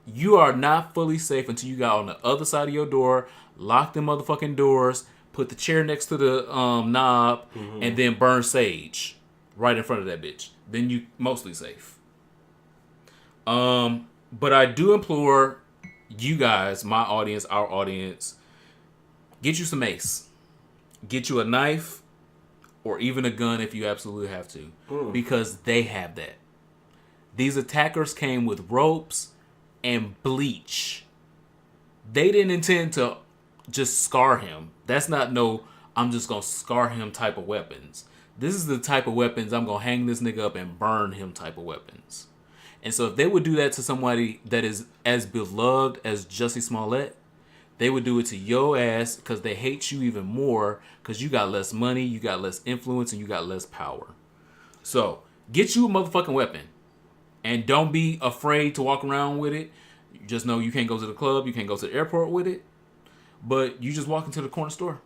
You are not fully safe until you got on the other side of your door, lock them motherfucking doors, put the chair next to the knob, and then burn sage right in front of that bitch. Then you mostly safe. But I do implore you guys, my audience, our audience, get you some mace. Get you a knife or even a gun if you absolutely have to. Because they have that. These attackers came with ropes and bleach. They didn't intend to just scar him. That's not I'm just going to scar him type of weapons. This is the type of weapons I'm going to hang this nigga up and burn him type of weapons. And so if they would do that to somebody that is as beloved as Jussie Smollett, they would do it to your ass because they hate you even more because you got less money, you got less influence, and you got less power. So get you a motherfucking weapon. And don't be afraid to walk around with it. Just know you can't go to the club, you can't go to the airport with it. But you just walk into the corner store.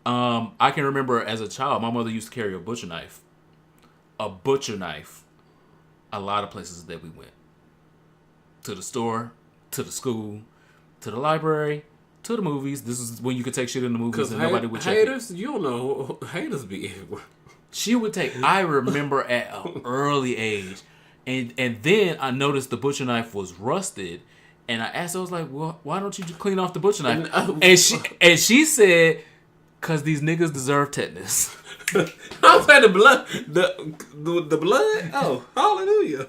I can remember as a child, my mother used to carry a butcher knife. A butcher knife. A lot of places that we went. To the store, to the school, to the library, to the movies. This is when you could take shit in the movies and nobody would check haters, you don't know, haters be everywhere. She would take, I remember at an early age, And then I noticed the butcher knife was rusted. And I asked her, I was like, well, why don't you just clean off the butcher knife? And she said, because these niggas deserve tetanus. I'm saying the blood. The blood? Oh, hallelujah.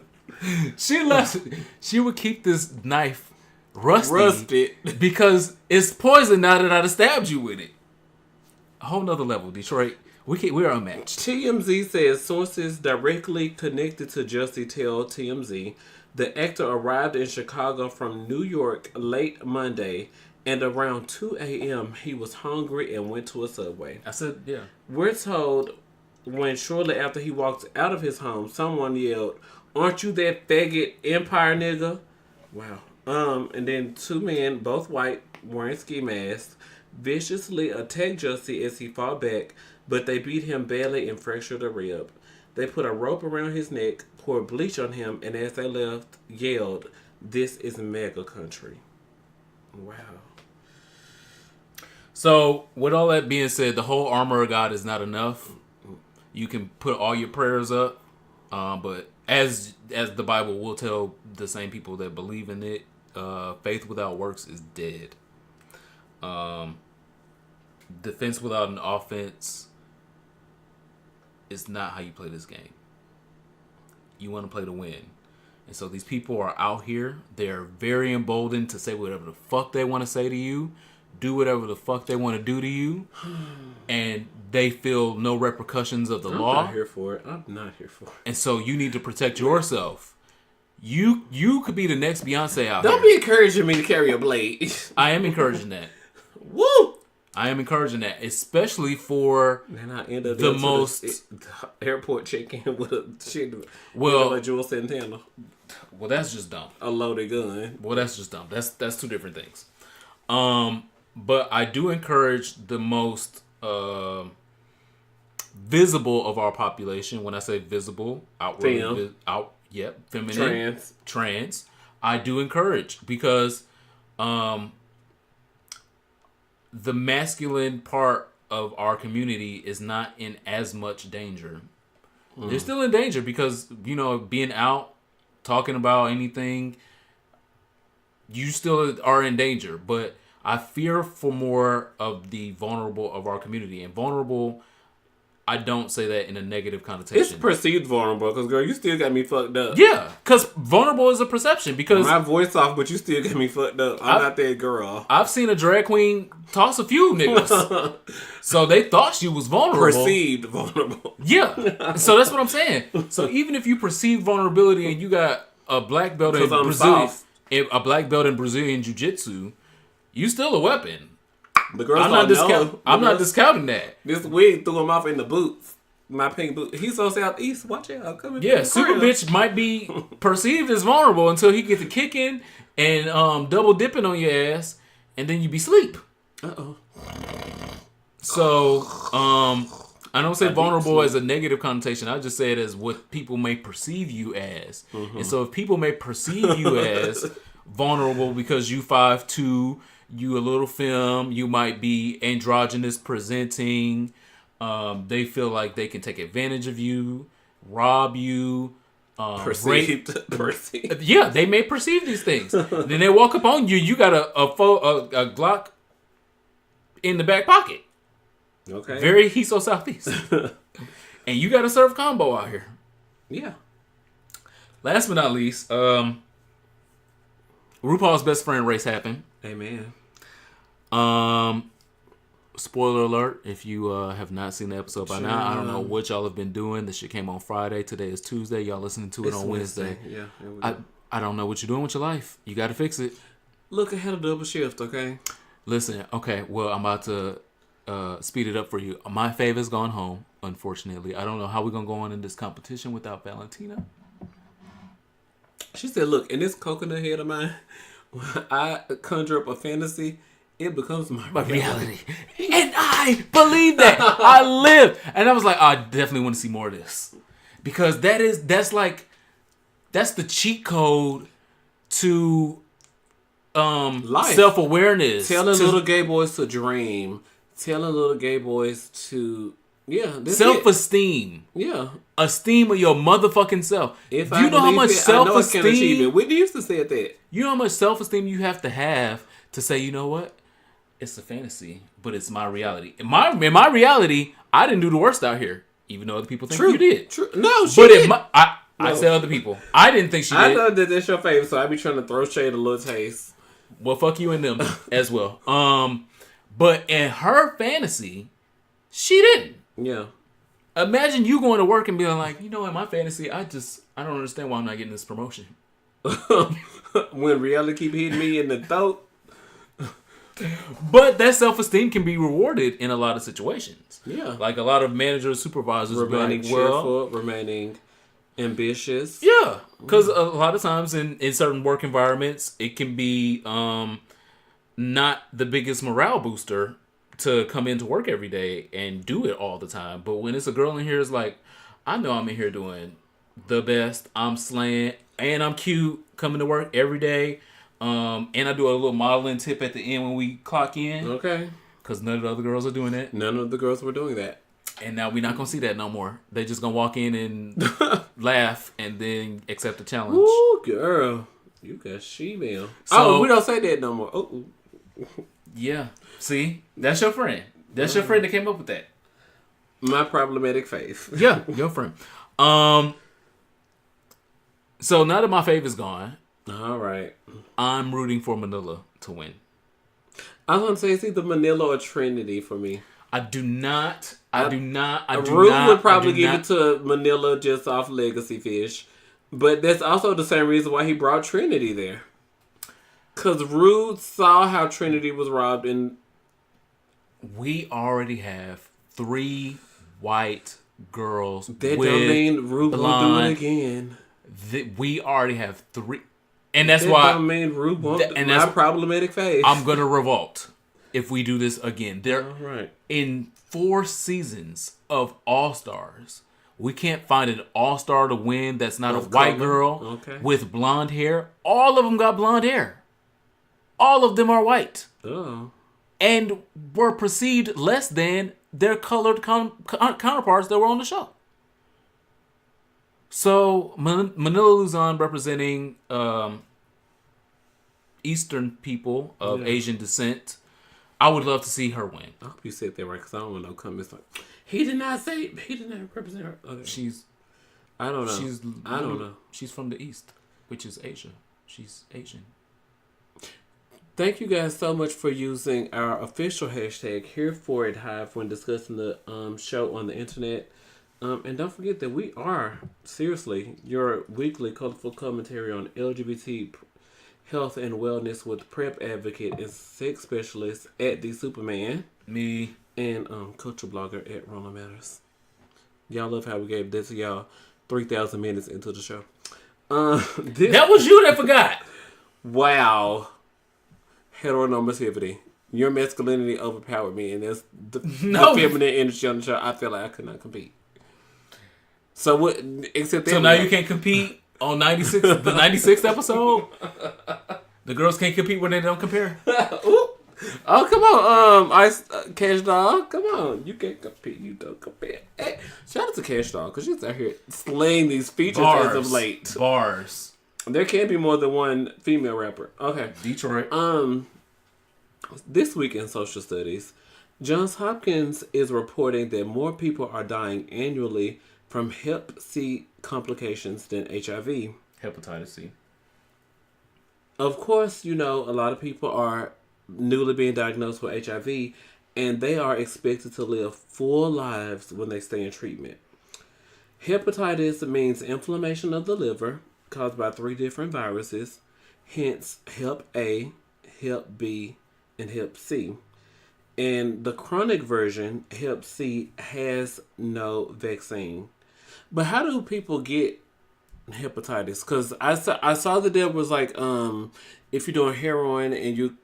She would keep this knife rusted because it's poison now that I'd have stabbed you with it. A whole nother level, Detroit. We're unmatched. TMZ says sources directly connected to Jussie tell TMZ the actor arrived in Chicago from New York late Monday, and around 2 a.m. he was hungry and went to a Subway. I said, yeah. We're told when shortly after he walked out of his home, someone yelled, "Aren't you that faggot Empire nigga?" Wow. And then two men, both white, wearing ski masks, viciously attacked Jussie as he fought back, but they beat him badly and fractured a rib. They put a rope around his neck, poured bleach on him, and as they left, yelled, "This is mega country." Wow. So, with all that being said, the whole armor of God is not enough. You can put all your prayers up, but as the Bible will tell the same people that believe in it, faith without works is dead. Defense without an offense is not how you play this game. You want to play to win. And so these people are out here. They're very emboldened to say whatever the fuck they want to say to you. Do whatever the fuck they want to do to you. And they feel no repercussions of the law. I'm not here for it. And so you need to protect yourself. You could be the next Beyonce out Don't here. be encouraging me to carry a blade. I am encouraging that. Woo! I am encouraging that, especially for the most the airport check-in with a shit. Well, Jewel Santana. Well, that's just dumb. A loaded gun. Well, that's just dumb. That's two different things. But I do encourage the most visible of our population. When I say visible, outwardly, feminine, trans. I do encourage because the masculine part of our community is not in as much danger. They're still in danger because, being out, talking about anything, you still are in danger. But I fear for more of the vulnerable of our community. And vulnerable, I don't say that in a negative connotation. It's perceived vulnerable because, girl, you still got me fucked up. Yeah, because vulnerable is a perception. Because my voice off, but you still got me fucked up. I'm not that girl. I've seen a drag queen toss a few niggas. So they thought she was vulnerable. Perceived vulnerable. Yeah. So that's what I'm saying. So even if you perceive vulnerability and you got a black belt in Brazilian Jiu-Jitsu, you still a weapon. The girls I'm not discounting that. This wig threw him off in the boots. My pink boot. He's so southeast. Watch out. Come yeah, super bitch might be perceived as vulnerable until he gets the kicking and double dipping on your ass, and then you be sleep. Uh-oh. So, I don't say vulnerable as a negative connotation. I just say it as what people may perceive you as. Mm-hmm. And so if people may perceive you as vulnerable because you 5'2", you a little femme, you might be androgynous presenting, they feel like they can take advantage of you, rob you, perceived. Yeah, they may perceive these things. Then they walk up on you, you got a Glock in the back pocket. Okay. Very Hiso Southeast. And you got a surf combo out here. Yeah. Last but not least, RuPaul's Best Friend race happened. Amen. Spoiler alert, if you have not seen the episode by now, I don't know what y'all have been doing. This shit came on Friday. Today is Tuesday. Y'all listening to it on Wednesday. Yeah. I don't know what you're doing with your life. You got to fix it. Look, I had a double shift, okay? Listen, okay, well, I'm about to speed it up for you. My favor's gone home, unfortunately. I don't know how we're going to go on in this competition without Valentina. She said, look, in this coconut head of mine, when I conjure up a fantasy, it becomes my reality. And I believe that. I live. And I was like, I definitely want to see more of this. Because that's the cheat code to life. Self-awareness. Telling little gay boys to dream. Telling little gay boys to Yeah. Self-esteem. Yeah. Esteem of your motherfucking self. Do you know how much self-esteem? I know I can achieve it. Whitney used to say that. You know how much self-esteem you have to say, you know what? It's a fantasy, but it's my reality. In my reality, I didn't do the worst out here, even though other people think you did. True. No, she did. I said other people. I didn't think she did. I know that that's your favorite, so I be trying to throw shade a little taste. Well, fuck you and them as well. But in her fantasy, she didn't. Yeah. Imagine you going to work and being like, you know, in my fantasy, I don't understand why I'm not getting this promotion. When reality keep hitting me in the throat. But that self-esteem can be rewarded in a lot of situations. Yeah. Like a lot of managers, supervisors remaining cheerful, remaining ambitious. Yeah. Because a lot of times in certain work environments, it can be not the biggest morale booster to come into work every day and do it all the time. But when it's a girl in here, it's like, I know I'm in here doing the best. I'm slaying and I'm cute coming to work every day. And I do a little modeling tip at the end when we clock in. Okay. Because none of the other girls are doing that. None of the girls were doing that. And now we're not going to see that no more. They're just going to walk in and laugh and then accept the challenge. Ooh, girl. You got she-mail. We don't say that no more. Oh. Yeah. See? That's your friend. That's your friend that came up with that. My problematic face. Yeah, your friend. So now that my fave is gone, all right, I'm rooting for Manila to win. I was gonna say it's either Manila or Trinity for me. I do not. Ruth would probably give it to Manila just off legacy fish, but that's also the same reason why he brought Trinity there. Because Ruth saw how Trinity was robbed, and we already have 3 white girls. That don't mean Ruth won't do it again. We already have 3, and that's that why. Don't mean Ruth won't. And that's problematic face. I'm gonna revolt if we do this again. All right. In 4 seasons of All Stars, we can't find an All Star to win that's not a white girl with blonde hair. All of them got blonde hair. All of them are white. Oh. And were perceived less than their colored counterparts that were on the show. So, Manila Luzon representing Eastern people of Asian descent. I would love to see her win. I hope you said that right, because I don't want no comments like, he did not represent her. Okay. I don't know. She's from the East, which is Asia. She's Asian. Thank you guys so much for using our official hashtag #HereForItHive when discussing the show on the internet. And don't forget that we are, seriously, your weekly colorful commentary on LGBT health and wellness with PrEP advocate and sex specialist at The Superman. Me. And culture blogger at Roland Matters. Y'all love how we gave this to y'all 3,000 minutes into the show. That was you that forgot. Wow. Heteronormativity. Your masculinity overpowered me, and that's the feminine energy on the show. I feel like I could not compete. So what? Except that. So now you can't compete on 96, the 96th episode. The girls can't compete when they don't compare. Oh, come on, Cash Dog. Come on, you can't compete. You don't compare. Hey, shout out to Cash Dog because she's out here slaying these features as of late. Bars. There can be more than one female rapper. Okay. Detroit. This week in social studies, Johns Hopkins is reporting that more people are dying annually from Hep-C complications than HIV. Hepatitis C. Of course, a lot of people are newly being diagnosed with HIV, and they are expected to live full lives when they stay in treatment. Hepatitis means inflammation of the liver caused by 3 different viruses, hence Hep A, Hep B, and Hep C. And the chronic version, Hep C, has no vaccine. But how do people get hepatitis? Because I saw that there was like, if you're doing heroin and you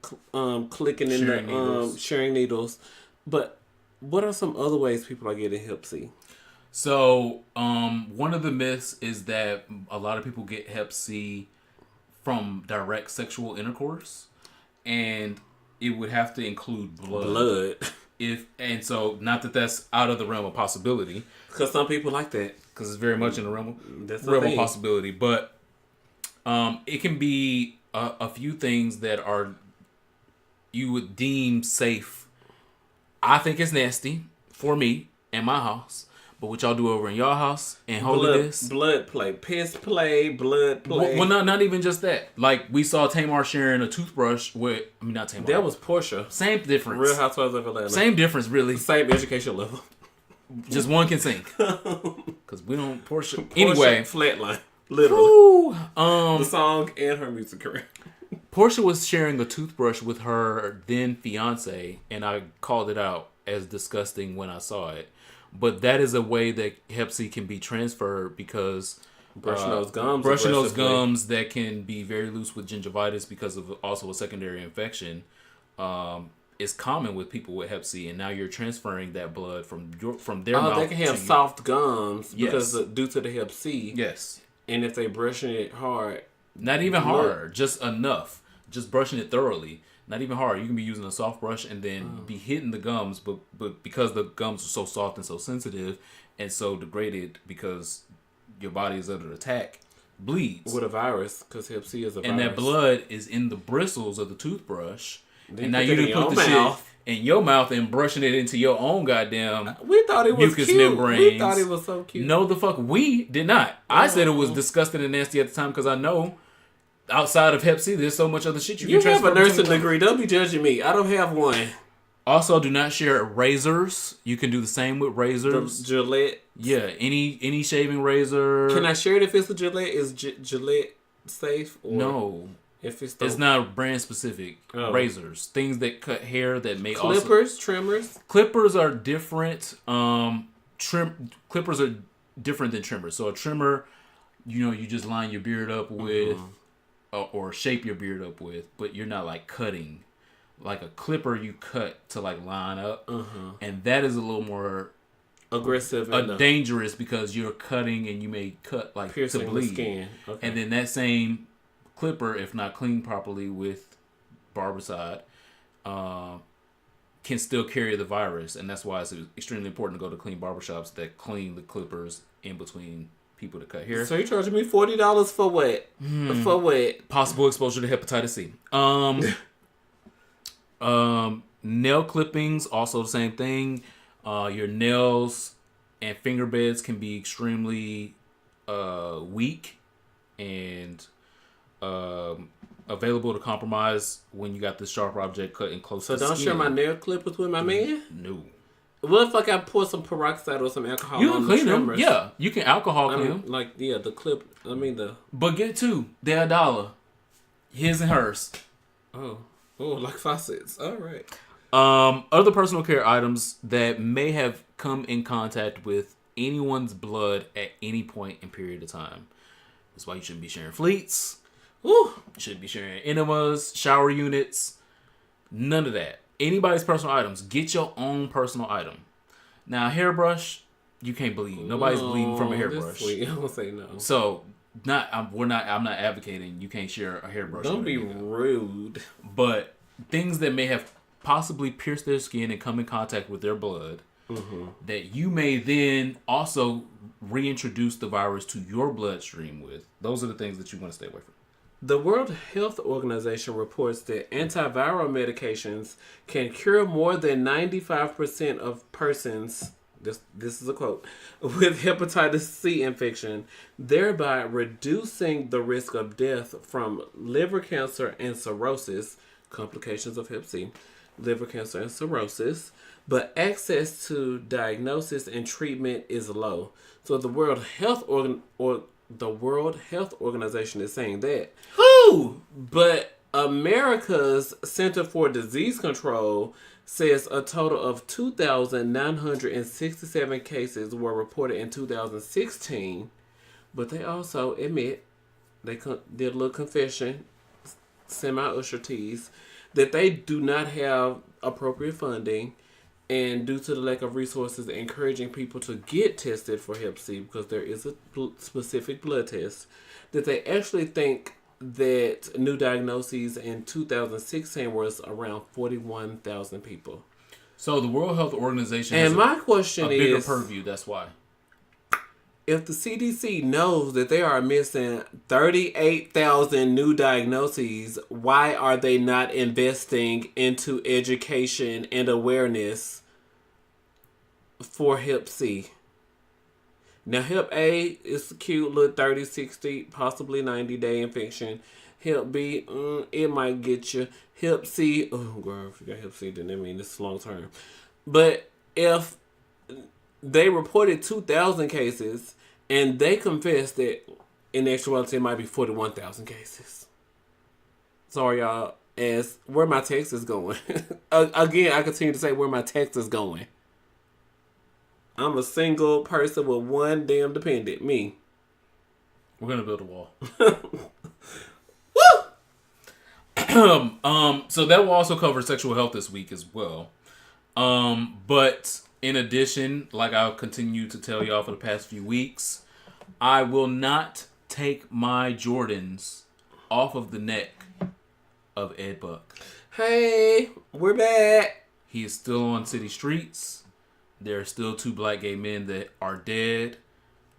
clicking in sharing needles. But what are some other ways people are getting Hep C? So, one of the myths is that a lot of people get Hep C from direct sexual intercourse, and it would have to include blood. So not that that's out of the realm of possibility, because some people like that, because it's very much in the realm of possibility. But it can be a few things that are you would deem safe. I think it's nasty for me in my house. But what y'all do over in y'all house and holiness, blood play, piss play, blood play. Well, not even just that. Like we saw Tamar sharing a toothbrush with. I mean, not Tamar. That was Portia. Same difference. Real Housewives of Atlanta. Same difference, really. Same education level. Just one can sing. Because we don't Portia. Anyway, flatline, literally. The song and her music career. Portia was sharing a toothbrush with her then fiance, and I called it out as disgusting when I saw it. But that is a way that Hep-C can be transferred because brushing those gums that can be very loose with gingivitis because of also a secondary infection is common with people with Hep-C, and now you're transferring that blood from their mouth. Oh, they can have soft gums because due to the Hep-C. Yes, and if they brushing it hard, not even hard, just enough, just brushing it thoroughly. Not even hard. You can be using a soft brush and then be hitting the gums, but because the gums are so soft and so sensitive and so degraded because your body is under attack, bleeds. With a virus, because Hep-C is a virus. And that blood is in the bristles of the toothbrush. And now you done put the shit in your mouth and brushing it into your own goddamn we thought it was mucous cute. membranes. We thought it was so cute. No, the fuck, we did not. I said it was disgusting and nasty at the time because I know outside of Hep-C, there's so much other shit you can transfer. You have a nursing degree. Don't be judging me. I don't have one. Also, do not share razors. You can do the same with razors. The Gillette. Yeah, any shaving razor. Can I share it if it's a Gillette? Is Gillette safe? Or no. If it's not brand specific. Razors. Things that cut hair that may Clippers, trimmers? Clippers are different. Clippers are different than trimmers. So a trimmer, you just line your beard up with... or shape your beard up with, but you're not like cutting. Like a clipper, you cut to like line up, and that is a little more aggressive, dangerous because you're cutting and you may cut like piercing to bleed. The skin. Okay. And then that same clipper, if not cleaned properly with barbicide, can still carry the virus, and that's why it's extremely important to go to clean barbershops that clean the clippers in between people to cut hair. So you're charging me $40 for what? For what? Possible exposure to hepatitis C. Nail clippings, also the same thing. Your nails and finger beds can be extremely weak and available to compromise when you got this sharp object cutting close to the skin. So don't share my nail clippers with my man? No. What if like I pour some peroxide or some alcohol you can on clean the them. Yeah, you can alcohol clean them. Like, the clip. But get two. They're $1. His and hers. Oh, like faucets. All right. Other personal care items that may have come in contact with anyone's blood at any point in period of time. That's why you shouldn't be sharing fleets. You shouldn't be sharing enemas, shower units. None of that. Anybody's personal items. Get your own personal item. Now, a hairbrush, you can't bleed. Nobody's bleeding from a hairbrush. I'm gonna say no. So, I'm not advocating you can't share a hairbrush. Don't be rude. But things that may have possibly pierced their skin and come in contact with their blood, that you may then also reintroduce the virus to your bloodstream with. Those are the things that you want to stay away from. The World Health Organization reports that antiviral medications can cure more than 95% of persons, this is a quote, with hepatitis C infection, thereby reducing the risk of death from liver cancer and cirrhosis, complications of Hep C, liver cancer and cirrhosis, but access to diagnosis and treatment is low. So the World Health Organization is saying that. Who? But America's Center for Disease Control says a total of 2,967 cases were reported in 2016. But they also admit, they did a little confession, semi-usher tease, that they do not have appropriate funding, and due to the lack of resources, encouraging people to get tested for Hep-C because there is a specific blood test, that they actually think that new diagnoses in 2016 was around 41,000 people. So the World Health Organization has my question is, bigger purview. That's why. If the CDC knows that they are missing 38,000 new diagnoses, why are they not investing into education and awareness for Hep-C? Now, Hep-A is a cute little 30, 60, possibly 90-day infection. Hep-B, it might get you. Hep-C, oh, girl, if you got Hep-C, then that means it's long term. But if they reported 2,000 cases, and they confessed that in actuality it might be 41,000 cases. Sorry, y'all. As where my text is going. Again, I continue to say where my text is going. I'm a single person with one damn dependent. Me. We're going to build a wall. Woo! So that will also cover sexual health this week as well. But in addition, like I'll continue to tell y'all for the past few weeks, I will not take my Jordans off of the neck of Ed Buck. Hey, we're back. He is still on city streets. There are still 2 black gay men that are dead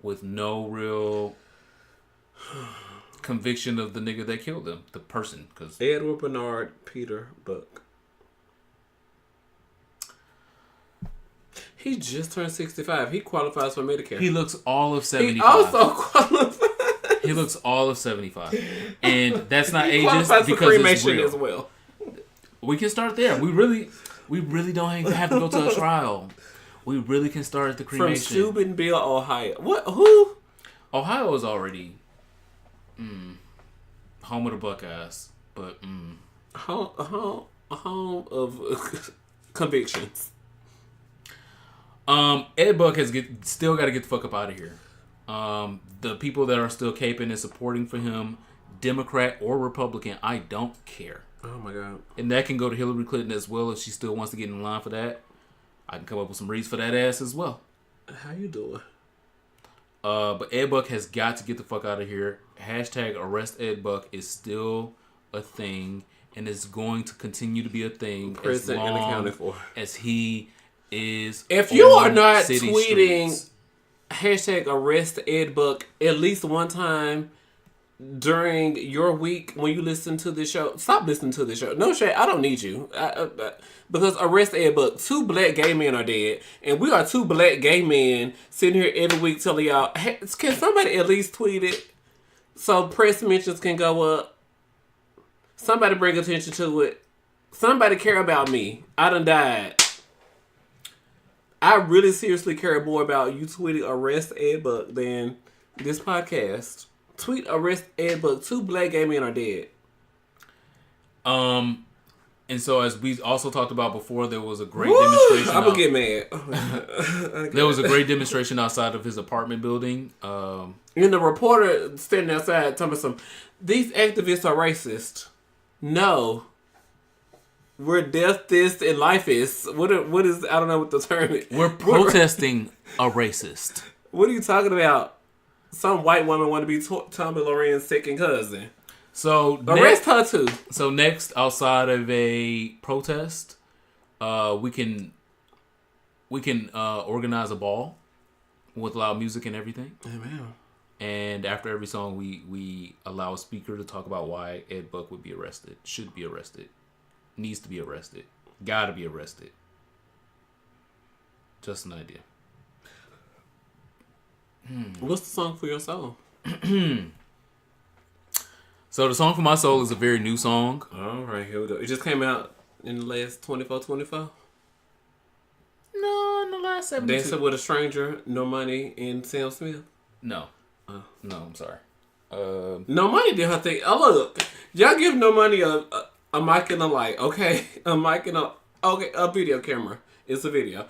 with no real conviction of the nigga that killed them, the person. Cause Edward Bernard Peter Buck. He just turned 65. He qualifies for Medicare. He looks all of 75. He also qualifies. He looks all of 75. And that's not he ageist because it's real. as well. We can start there. We really don't even have to go to a trial. We really can start at the cremation. From Steubenville, Ohio. What? Who? Ohio is already home of the Buckeyes, but home of convictions. Ed Buck has still got to get the fuck up out of here. The people that are still caping and supporting for him, Democrat or Republican, I don't care. Oh my God. And that can go to Hillary Clinton as well if she still wants to get in line for that. I can come up with some reads for that ass as well. How you doing? But Ed Buck has got to get the fuck out of here. Hashtag arrest Ed Buck is still a thing and is going to continue to be a thing as long and accounted for as he is. If you are not tweeting streets. Hashtag arrest Ed Buck at least one time during your week when you listen to this show, stop listening to this show. No shit, I don't need you. Because arrest Ed Buck. 2 black gay men are dead, and we are 2 black gay men sitting here every week telling y'all, hey, can somebody at least tweet it so press mentions can go up? Somebody bring attention to it. Somebody care about me. I done died. I really seriously care more about you tweeting arrest Ed Buck than this podcast. Tweet arrest Ed Buck. 2 black gay men are dead. And so as we also talked about before, there was a great demonstration. I'm gonna get mad. There was a great demonstration outside of his apartment building. And the reporter standing outside telling me these activists are racist. No. We're deathist and lifeist. What is, I don't know what the term is. We're protesting a racist. What are you talking about? Some white woman want to be Tommy Loren's second cousin. So arrest her too. So next, outside of a protest, we can organize a ball with loud music and everything. Amen. And after every song, we allow a speaker to talk about why Ed Buck would be arrested, should be arrested, needs to be arrested, gotta be arrested. Just an idea. What's the song for your soul? So the song for my soul is a very new song. All right, here we go. It just came out in the last 24? No, in the last 72. Dancing with a Stranger, No Money, and Sam Smith? No. No, I'm sorry. No Money did her thing. Oh, look. Y'all give No Money a mic and a light, okay? A mic and a video camera. It's a video.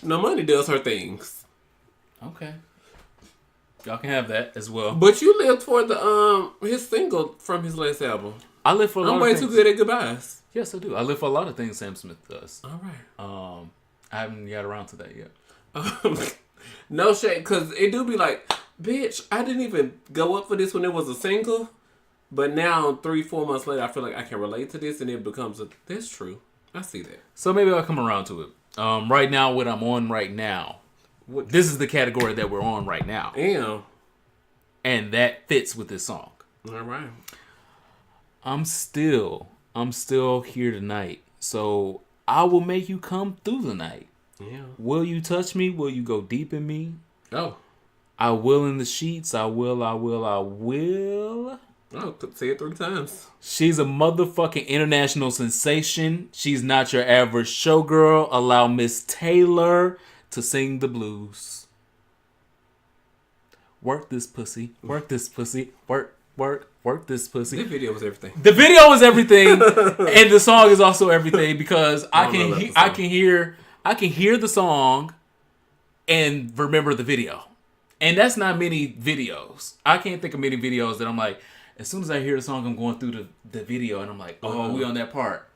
No Money does her things. Okay. Y'all can have that as well. But you lived for the his single from his last album. I live for a lot of things. I'm way too good at goodbyes. Yes, I do. I live for a lot of things Sam Smith does. All right. I haven't got around to that yet. No shade, because it do be like, bitch, I didn't even go up for this when it was a single. But now, 3-4 months later, I feel like I can relate to this, and it becomes that's true. I see that. So maybe I'll come around to it. Right now, what I'm on right now, this is the category that we're on right now. Damn. And that fits with this song. All right. I'm still here tonight. So I will make you come through the night. Yeah. Will you touch me? Will you go deep in me? Oh. I will in the sheets. I will. Oh, could say it 3 times. She's a motherfucking international sensation. She's not your average showgirl. Allow Miss Taylor to sing the blues. Work this pussy. Work this pussy. Work this pussy. The video was everything. The video was everything, and the song is also everything because I can hear the song and remember the video. And that's not many videos. I can't think of many videos that I'm like, as soon as I hear the song, I'm going through the video and I'm like, oh, we on that part.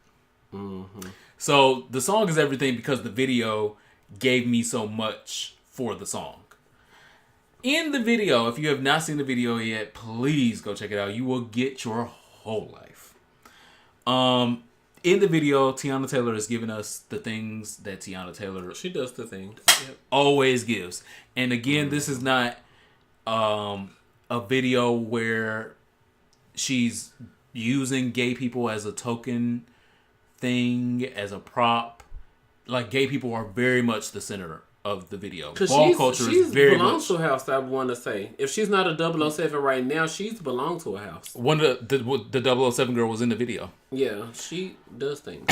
Mm-hmm. So the song is everything because the video gave me so much for the song. In the video, if you have not seen the video yet, please go check it out. You will get your whole life. In the video, Teyana Taylor is giving us the things that Teyana Taylor... She does the things. Yep. Always gives. And again, this is not a video where she's using gay people as a token thing, as a prop. Like, gay people are very much the center of the video. Ball culture is very much... She belongs to a house, I want to say. If she's not a 007 right now, she's belonged to a house. One of the 007 girl was in the video. Yeah, she does things.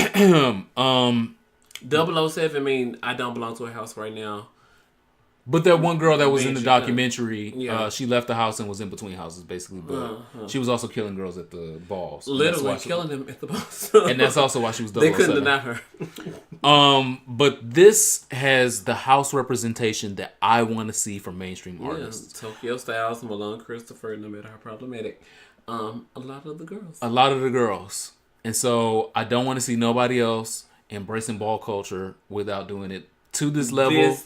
007 mean I don't belong to a house right now. But that one girl that was in the documentary, she left the house and was in between houses, basically. But she was also killing girls at the balls. Literally killing them at the balls. And that's also why she was 007. They couldn't deny her. But this has the house representation that I want to see from mainstream artists. Tokyo Styles, Malone Christopher, no matter how problematic. A lot of the girls. And so I don't want to see nobody else embracing ball culture without doing it to this level,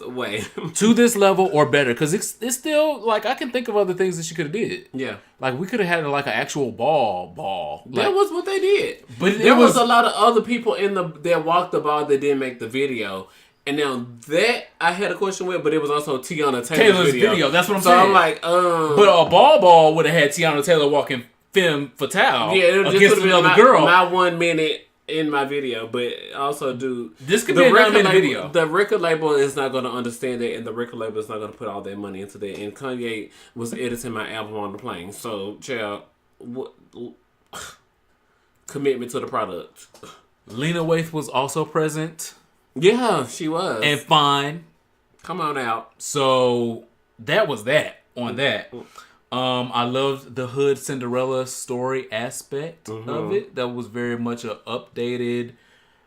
to this level or better, because it's still like I can think of other things that she could have did. Yeah, like we could have had like an actual ball. That was what they did. But there was a lot of other people that walked the ball that didn't make the video. And now that I had a question with, but it was also Teyana Taylor's video. That's what I'm saying. So I'm like, but a ball would have had Teyana Taylor walking femme fatale against another girl. My 1 minute. In my video, but also this could be a 9-minute video. The record label is not going to understand that, and the record label is not going to put all their money into that. And Kanye was editing my album on the plane, so child, commitment to the product. Lena Waithe was also present. Yeah, she was, and fine. Come on out. So that was that on that. I loved the hood Cinderella story aspect of it. That was very much updated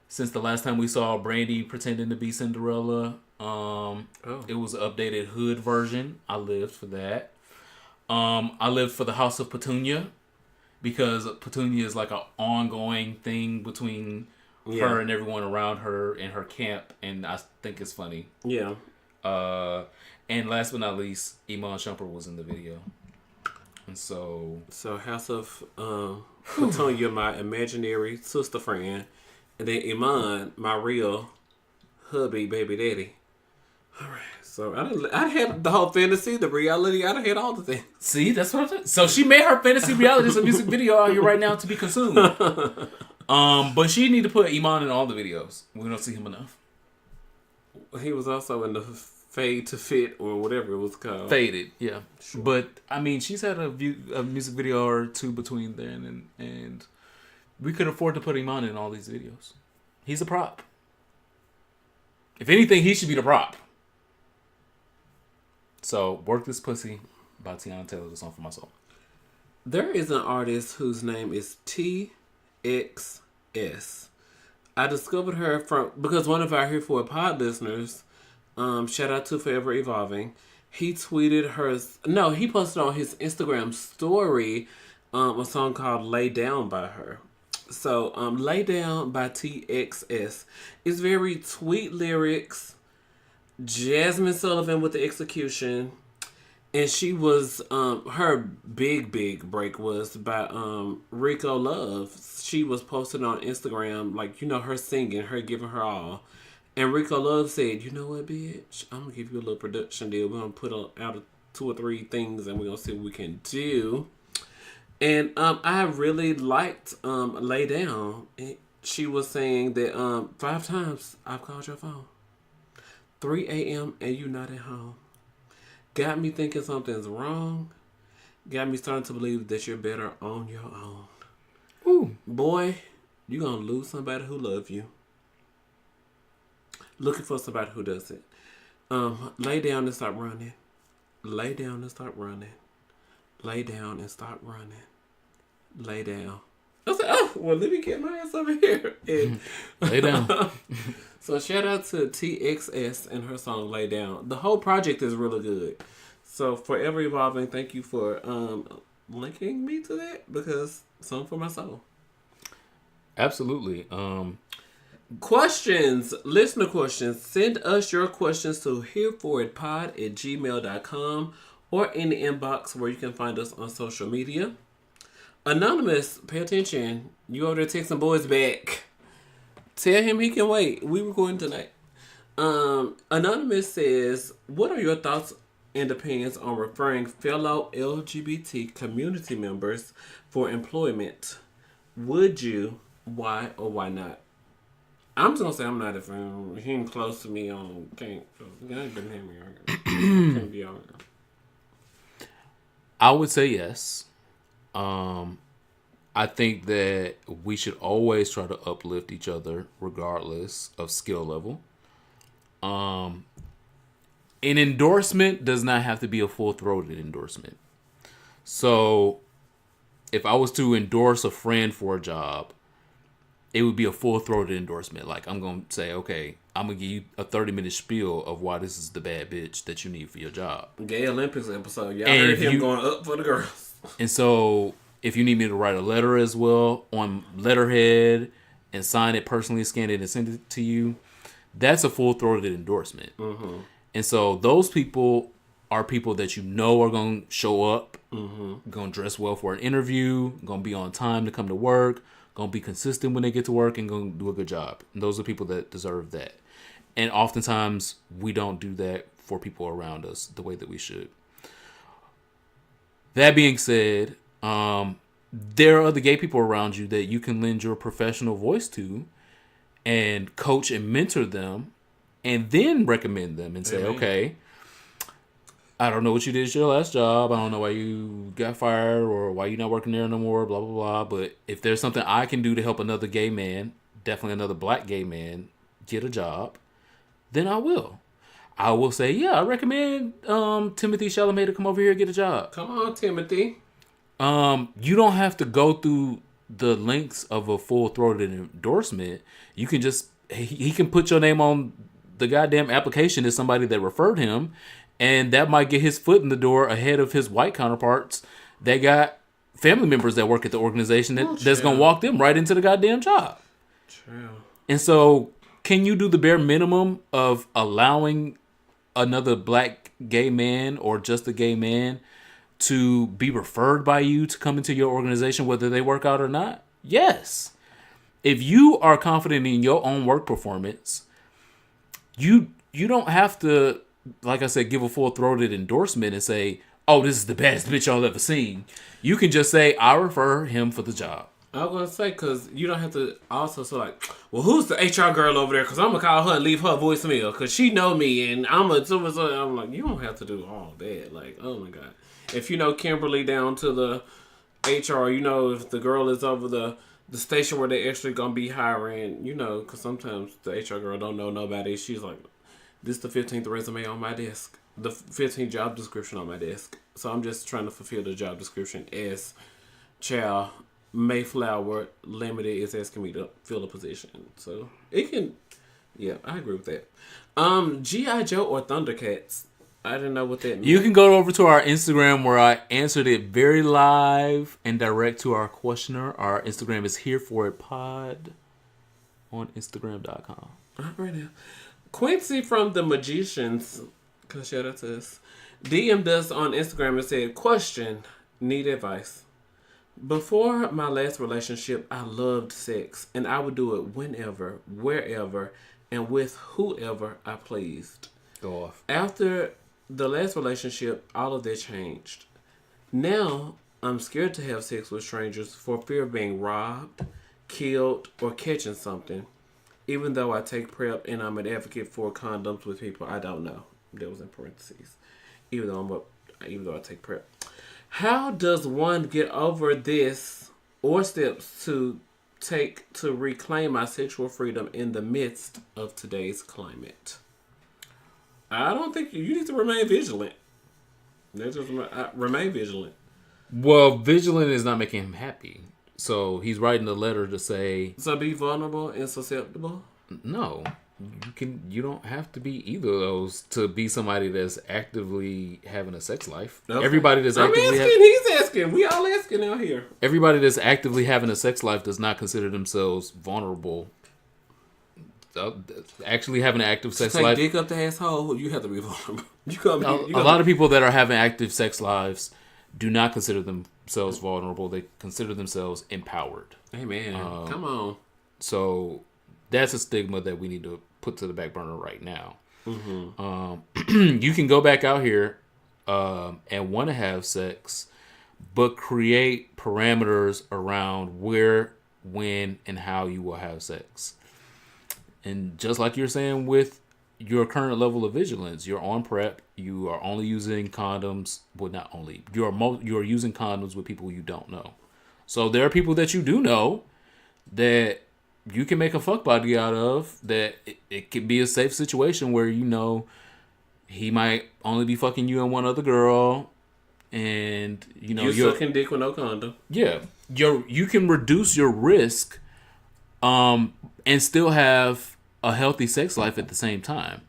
since the last time we saw Brandy pretending to be Cinderella. It was an updated hood version. I lived for that. I lived for the House of Petunia because Petunia is like an ongoing thing between her and everyone around her in her camp, and I think it's funny. Yeah. And last but not least, Iman Shumpert was in the video. And so House of Petunia, my imaginary sister friend, and then Iman, my real hubby, baby daddy. All right, so I had the whole fantasy, the reality. I had all the things. See, that's what I'm saying. So she made her fantasy reality as a music video out here right now to be consumed. But she need to put Iman in all the videos. We don't see him enough. He was also in the Fade to Fit or whatever it was called. Faded, yeah. Sure. But I mean, she's had a music video or two between then, and we could afford to put him on in all these videos. He's a prop. If anything, he should be the prop. So, Work This Pussy by Teyana Taylor, the song for my soul. There is an artist whose name is TXS. I discovered her because one of our Here For a Pod listeners, shout out to Forever Evolving. He tweeted he posted on his Instagram story a song called Lay Down by her. So, Lay Down by TXS. It's very tweet lyrics, Jasmine Sullivan with the execution, And she was her big break was by Rico Love. She was posted on Instagram, like, her singing, her giving her all. And Rico Love said, "You know what, bitch? I'm gonna give you a little production deal. We're gonna put out 2 or 3 things, and we're gonna see what we can do." And I really liked Lay Down. She was saying that 5 times I've called your phone. 3 a.m. and you not at home. Got me thinking something's wrong. Got me starting to believe that you're better on your own. Ooh. Boy, you're going to lose somebody who loves you. Looking for somebody who does it. Lay down and start running. Lay down and start running. Lay down and start running. Lay down. I was like, oh, well, let me get my ass over here. And lay down. So shout out to TXS and her song Lay Down. The whole project is really good. So Forever Evolving, thank you for linking me to that, because song for my soul. Absolutely. Questions, listener questions. Send us your questions to hereforitpod@gmail.com or in the inbox where you can find us on social media. Anonymous, pay attention. You over there texting boys back. Tell him he can wait. We recording tonight. Anonymous says, what are your thoughts and opinions on referring fellow LGBT community members for employment? Would you? Why or why not? I'm just gonna say I'm not. If he ain't close to me on can't be on. I would say yes. I think that we should always try to uplift each other regardless of skill level. An endorsement does not have to be a full-throated endorsement. So if I was to endorse a friend for a job, it would be a full-throated endorsement. Like, I'm going to say, okay, I'm going to give you a 30-minute spiel of why this is the bad bitch that you need for your job. Gay Olympics episode. Y'all heard him going up for the girls. And so if you need me to write a letter as well on letterhead and sign it personally, scan it and send it to you, that's a full-throated endorsement. Mm-hmm. And so those people are people that you know are going to show up, going to dress well for an interview, going to be on time to come to work, going to be consistent when they get to work, and going to do a good job. And those are people that deserve that. And oftentimes we don't do that for people around us the way that we should. That being said, there are other gay people around you that you can lend your professional voice to and coach and mentor them and then recommend them and say, okay, I don't know what you did at your last job. I don't know why you got fired or why you're not working there no more, blah, blah, blah. But if there's something I can do to help another gay man, definitely another black gay man, get a job, then I will. I will say, yeah, I recommend Timothy Chalamet to come over here and get a job. Come on, Timothy. You don't have to go through the links of a full-throated endorsement. You can just, he can put your name on the goddamn application as somebody that referred him, and that might get his foot in the door ahead of his white counterparts that got family members that work at the organization that's going to walk them right into the goddamn job. True. And so, can you do the bare minimum of allowing another black gay man or just a gay man to be referred by you to come into your organization, whether they work out or not? Yes. If you are confident in your own work performance, you don't have to, like I said, give a full-throated endorsement and say, oh, this is the baddest bitch y'all ever seen. You can just say, I refer him for the job. I was going to say, because you don't have to also say, like, well, who's the HR girl over there? Because I'm going to call her and leave her a voicemail because she know me and I'm like, you don't have to do all that. Like, oh, my God. If you know Kimberly down to the HR, you know if the girl is over the station where they actually going to be hiring, you know, because sometimes the HR girl don't know nobody. She's like, this is the 15th resume on my desk. The 15th job description on my desk. So I'm just trying to fulfill the job description as Chow Mayflower Limited is asking me to fill a position. So it can, yeah, I agree with that. G.I. Joe or Thundercats? I didn't know what that meant. You can go over to our Instagram where I answered it very live and direct to our questioner. Our Instagram is hereforitpod on Instagram.com. Right now. Quincy from The Magicians, shout out to us, DM'd us on Instagram and said, question, need advice. Before my last relationship, I loved sex, and I would do it whenever, wherever, and with whoever I pleased. Go off. After the last relationship, all of that changed. Now, I'm scared to have sex with strangers for fear of being robbed, killed, or catching something. Even though I take PrEP and I'm an advocate for condoms with people I don't know. That was in parentheses. Even though I take PrEP. How does one get over this, or steps to take to reclaim my sexual freedom in the midst of today's climate? I don't think you need to remain vigilant. Just remain vigilant. Well, vigilant is not making him happy. So he's writing a letter to say... So be vulnerable and susceptible? No. You don't have to be either of those to be somebody that's actively having a sex life. Okay. Everybody that's actively... he's asking. We all asking out here. Everybody that's actively having a sex life does not consider themselves vulnerable. Actually having an active sex life... Take dick up the asshole, you have to be vulnerable. A lot of people that are having active sex lives do not consider themselves vulnerable. They consider themselves empowered. Amen. Come on. So that's a stigma that we need to put to the back burner right now. Mm-hmm. You can go back out here and want to have sex, but create parameters around where, when, and how you will have sex. And just like you're saying with your current level of vigilance, you're on PrEP. You are only using condoms. Well, not only. You're using condoms with people you don't know. So there are people that you do know that you can make a fuck buddy out of. That it could be a safe situation where you know he might only be fucking you and one other girl, and you know you're sucking dick with no condom. Yeah, you can reduce your risk, and still have a healthy sex life at the same time.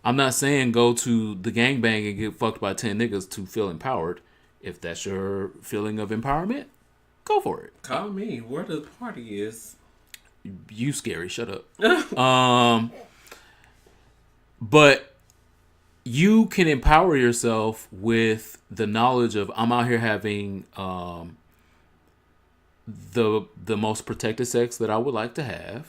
I'm not saying go to the gangbang and get fucked by 10 niggas to feel empowered. If that's your feeling of empowerment, go for it. Call me. Where the party is. You scary. Shut up. But you can empower yourself with the knowledge of I'm out here having the most protected sex that I would like to have.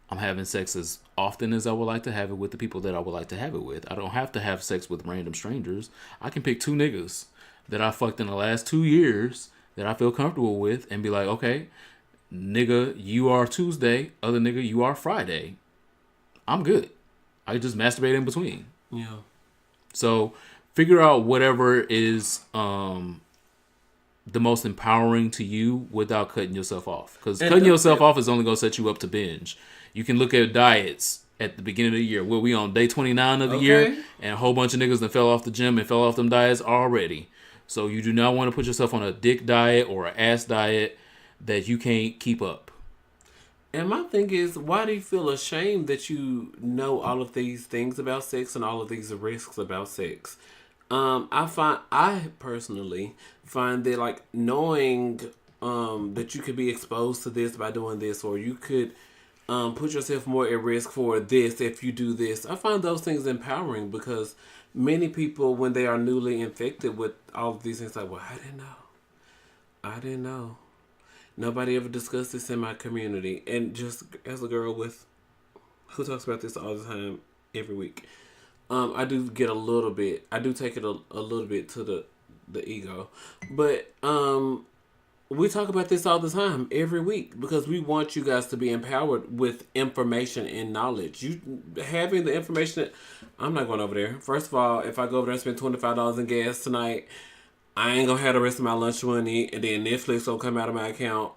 I'm having sex as often as I would like to have it with the people that I would like to have it with. I don't have to have sex with random strangers. I can pick 2 niggas that I fucked in the last 2 years that I feel comfortable with and be like, okay, nigga, you are Tuesday. Other nigga, you are Friday. I'm good. I can just masturbate in between. Yeah. So figure out whatever is the most empowering to you without cutting yourself off. Because cutting yourself off is only going to set you up to binge. You can look at diets at the beginning of the year. Well, we on day 29 of the year, and a whole bunch of niggas that fell off the gym and fell off them diets already. So you do not want to put yourself on a dick diet or an ass diet that you can't keep up. And my thing is, why do you feel ashamed that you know all of these things about sex and all of these risks about sex? I personally find that like knowing that you could be exposed to this by doing this, or you could put yourself more at risk for this if you do this. I find those things empowering because many people, when they are newly infected with all of these things, like, well, I didn't know. Nobody ever discussed this in my community. And just as a girl who talks about this all the time, every week, I do get a little bit. I do take it a little bit to the ego, but we talk about this all the time, every week, because we want you guys to be empowered with information and knowledge. You having the information. I'm not going over there. First of all, if I go over there and spend $25 in gas tonight, I ain't gonna have the rest of my lunch money, and then Netflix gonna come out of my account,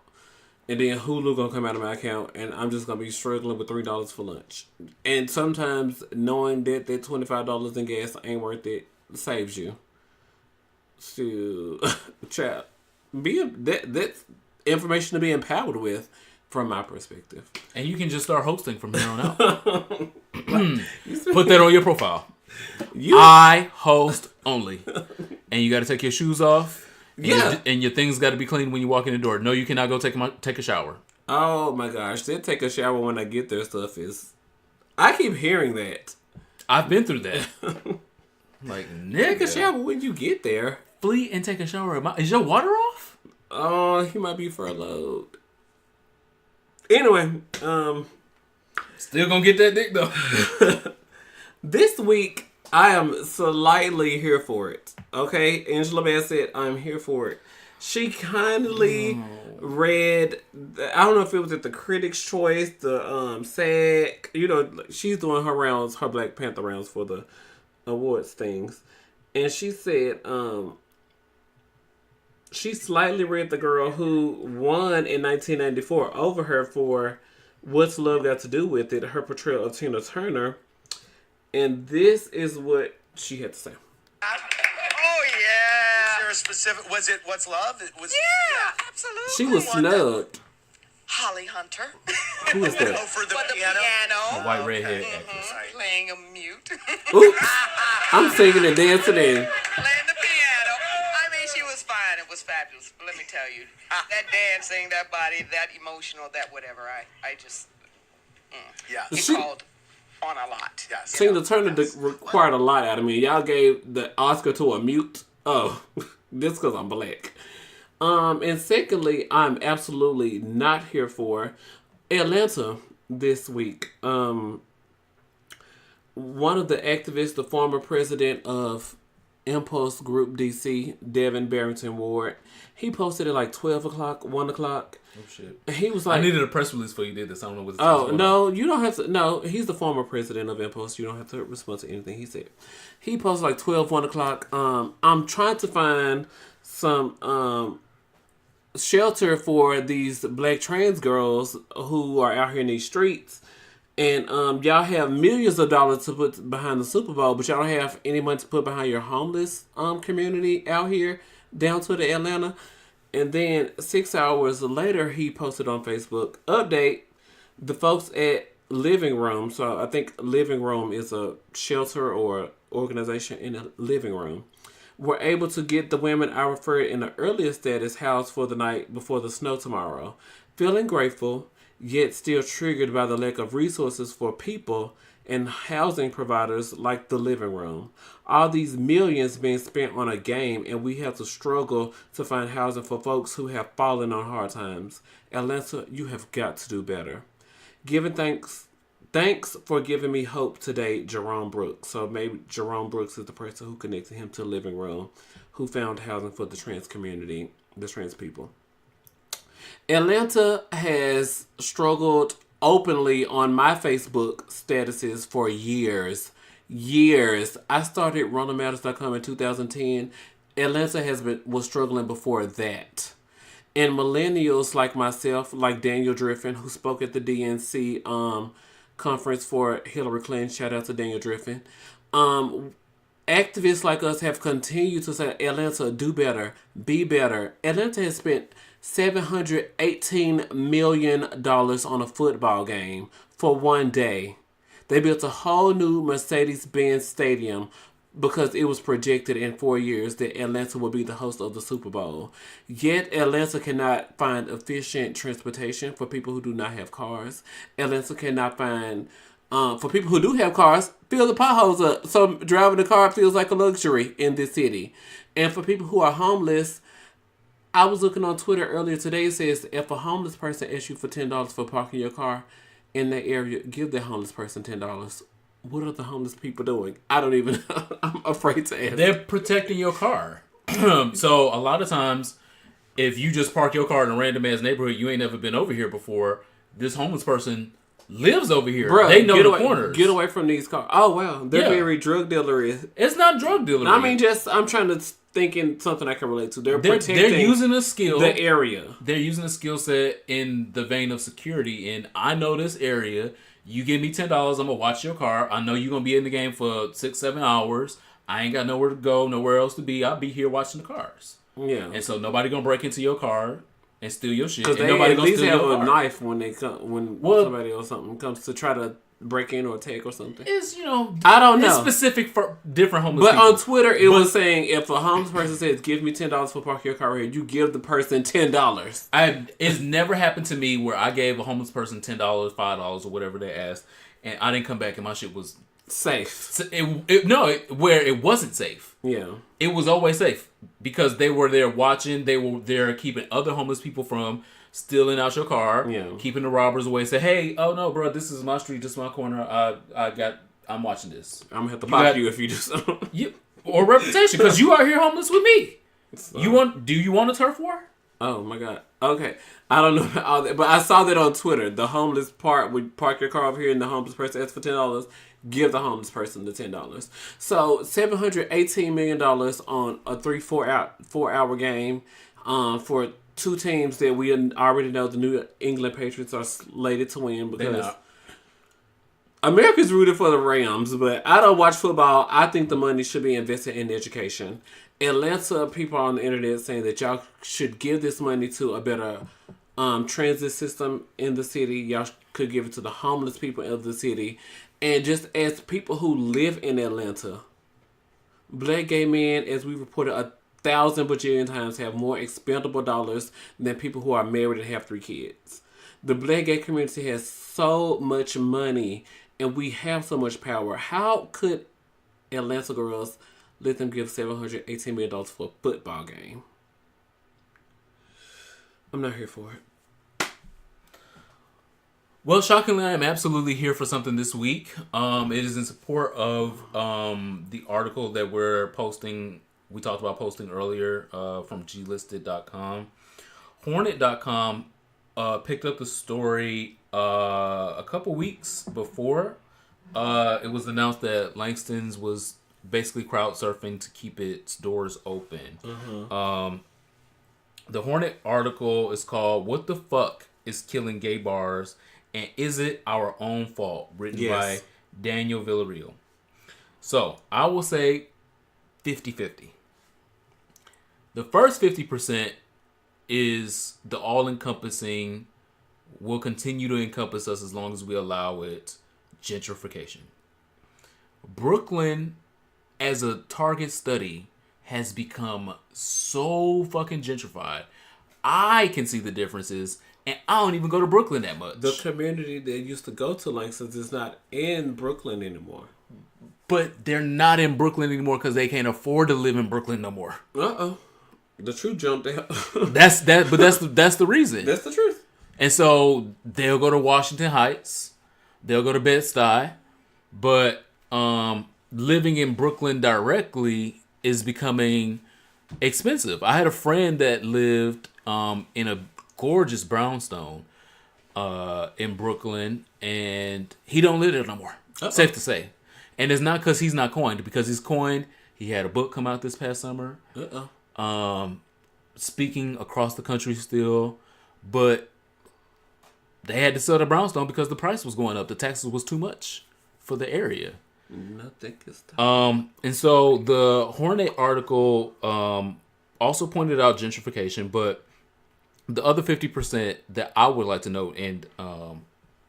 and then Hulu gonna come out of my account, and I'm just gonna be struggling with $3 for lunch. And sometimes knowing that $25 in gas ain't worth it saves you. So, child, that's information to be empowered with, from my perspective. And you can just start hosting from here on out. Put that on your profile. I host only. And you got to take your shoes off. And your things got to be clean when you walk in the door. No, you cannot go take a shower. Oh my gosh. They take a shower when I get their stuff is... I keep hearing that. I've been through that. Like, nigga. Take a shower when you get there. Flee and take a shower. Is your water off? Oh, he might be furloughed. Anyway, still gonna get that dick though. This week I am slightly here for it. Okay, Angela Bassett, I'm here for it. She kindly read. I don't know if it was at the Critics' Choice, the SAG. You know, she's doing her rounds, her Black Panther rounds for the awards things, and she said, she slightly read the girl who won in 1994 over her for What's Love Got to Do With It, her portrayal of Tina Turner. And this is what she had to say. Oh, yeah. Is there a specific, was it What's Love? It was, yeah, absolutely. She was snubbed. Holly Hunter. Who is that? Oh, for the piano? A white redhead actress. Playing a mute. Oops. I'm singing and dancing in. Playing the piano. I mean, she was fine. It was fabulous. But let me tell you, that dancing, that body, that emotional, that whatever, I just... Yeah. It called on a lot. Yes. Tina Turner required a lot out of me. Y'all gave the Oscar to a mute. Oh, this because I'm black. And secondly, I'm absolutely not here for Atlanta this week. One of the activists, the former president of Impulse Group DC, Devin Barrington Ward, he posted at like 12 o'clock, 1 o'clock. Oh, shit. He was like... I needed a press release before you did this. I don't know what this Oh, no, you don't have to... No, he's the former president of Impulse. You don't have to respond to anything he said. He posted like 12, 1 o'clock. I'm trying to find some shelter for these black trans girls who are out here in these streets. And y'all have millions of dollars to put behind the Super Bowl, but y'all don't have any money to put behind your homeless community out here down to the Atlanta. And then 6 hours later, he posted on Facebook, update, the folks at Living Room. So I think Living Room is a shelter or organization in a living room. Were able to get the women I referred in the earlier status housed for the night before the snow tomorrow. Feeling grateful, yet still triggered by the lack of resources for people and housing providers like the Living Room. All these millions being spent on a game, and we have to struggle to find housing for folks who have fallen on hard times. Atlanta, you have got to do better. Giving thanks for giving me hope today, Jerome Brooks. So maybe Jerome Brooks is the person who connected him to Living Room, who found housing for the trans community, the trans people. Atlanta has struggled openly on my Facebook statuses for years. I started RonaldMatters.com in 2010. Atlanta was struggling before that. And millennials like myself, like Daniel Driffin, who spoke at the DNC conference for Hillary Clinton. Shout out to Daniel Driffin. Activists like us have continued to say, Atlanta, do better, be better. Atlanta has spent $718 million on a football game for one day. They built a whole new Mercedes-Benz stadium because it was projected in 4 years that Atlanta would be the host of the Super Bowl. Yet Atlanta cannot find efficient transportation for people who do not have cars. Atlanta cannot find, for people who do have cars, fill the potholes up. So driving a car feels like a luxury in this city. And for people who are homeless, I was looking on Twitter earlier today. It says if a homeless person asks you for $10 for parking your car in that area, give the homeless person $10. What are the homeless people doing? I don't even know. I'm afraid to ask. They're protecting your car. So a lot of times, if you just park your car in a random ass neighborhood, you ain't never been over here before, this homeless person lives over here. Bruh, they know the corners. Get away from these cars. Oh, wow. They're very drug dealer-y. It's not drug dealer. I mean, I'm trying to think in something I can relate to. They're using a skill. The area. They're using a skill set in the vein of security. And I know this area. You give me $10, I'm going to watch your car. I know you're going to be in the game for 6-7 hours. I ain't got nowhere to go, nowhere else to be. I'll be here watching the cars. Yeah. And so nobody going to break into your car and steal your shit. Because they nobody at least have a knife when they come, somebody or something comes to try to break in or take or something. It's, I don't know. It's specific for different homeless people. But on Twitter, it was saying if a homeless person says, give me $10 for parking your car here, you give the person $10. It's never happened to me where I gave a homeless person $10, $5, or whatever they asked, and I didn't come back and my shit was safe. Where it wasn't safe. Yeah. It was always safe because they were there watching. They were there keeping other homeless people from stealing out your car. Yeah. Keeping the robbers away. Say, hey, oh no, bro, this is my street, just my corner. I'm watching this. I'm gonna have to pop you if you just or reputation because you are here homeless with me. So. Do you want a turf war? Oh my god. Okay. I don't know about all that, but I saw that on Twitter. The homeless part would park your car over here and the homeless person asks for $10. Give the homeless person the $10. So $718 million on a 4-hour game for two teams that we already know the New England Patriots are slated to win because America's rooted for the Rams, but I don't watch football. I think the money should be invested in education. Atlanta people on the internet saying that y'all should give this money to a better transit system in the city. Y'all could give it to the homeless people of the city. And just as people who live in Atlanta, black gay men, as we reported 1,000 bajillion times, have more expendable dollars than people who are married and have 3 kids. The black gay community has so much money and we have so much power. How could Atlanta girls let them give $718 million for a football game? I'm not here for it. Well, shockingly, I am absolutely here for something this week. It is in support of the article that we're posting. We talked about posting earlier from glisted.com. Hornet.com picked up the story a couple weeks before. It was announced that Langston's was basically crowd surfing to keep its doors open. Mm-hmm. The Hornet article is called "What the Fuck is Killing Gay Bars and Is It Our Own Fault?" written by Daniel Villarreal. So I will say 50-50. The first 50% is the all-encompassing, will continue to encompass us as long as we allow it, gentrification. Brooklyn, as a target study, has become so fucking gentrified. I can see the differences, and I don't even go to Brooklyn that much. The community that used to go to Langston's is not in Brooklyn anymore. But they're not in Brooklyn anymore because they can't afford to live in Brooklyn no more. The truth jumped out. That's the reason. That's the truth. And so they'll go to Washington Heights, they'll go to Bed-Stuy, but living in Brooklyn directly is becoming expensive. I had a friend that lived in a gorgeous brownstone in Brooklyn, and he don't live there no more. Safe to say. And it's not because he's not coined. Because he's coined, he had a book come out this past summer. Speaking across the country still, but they had to sell the brownstone because the price was going up. The taxes was too much for the area. Nothing is time. And so the Hornet article also pointed out gentrification, but the other 50% that I would like to note, and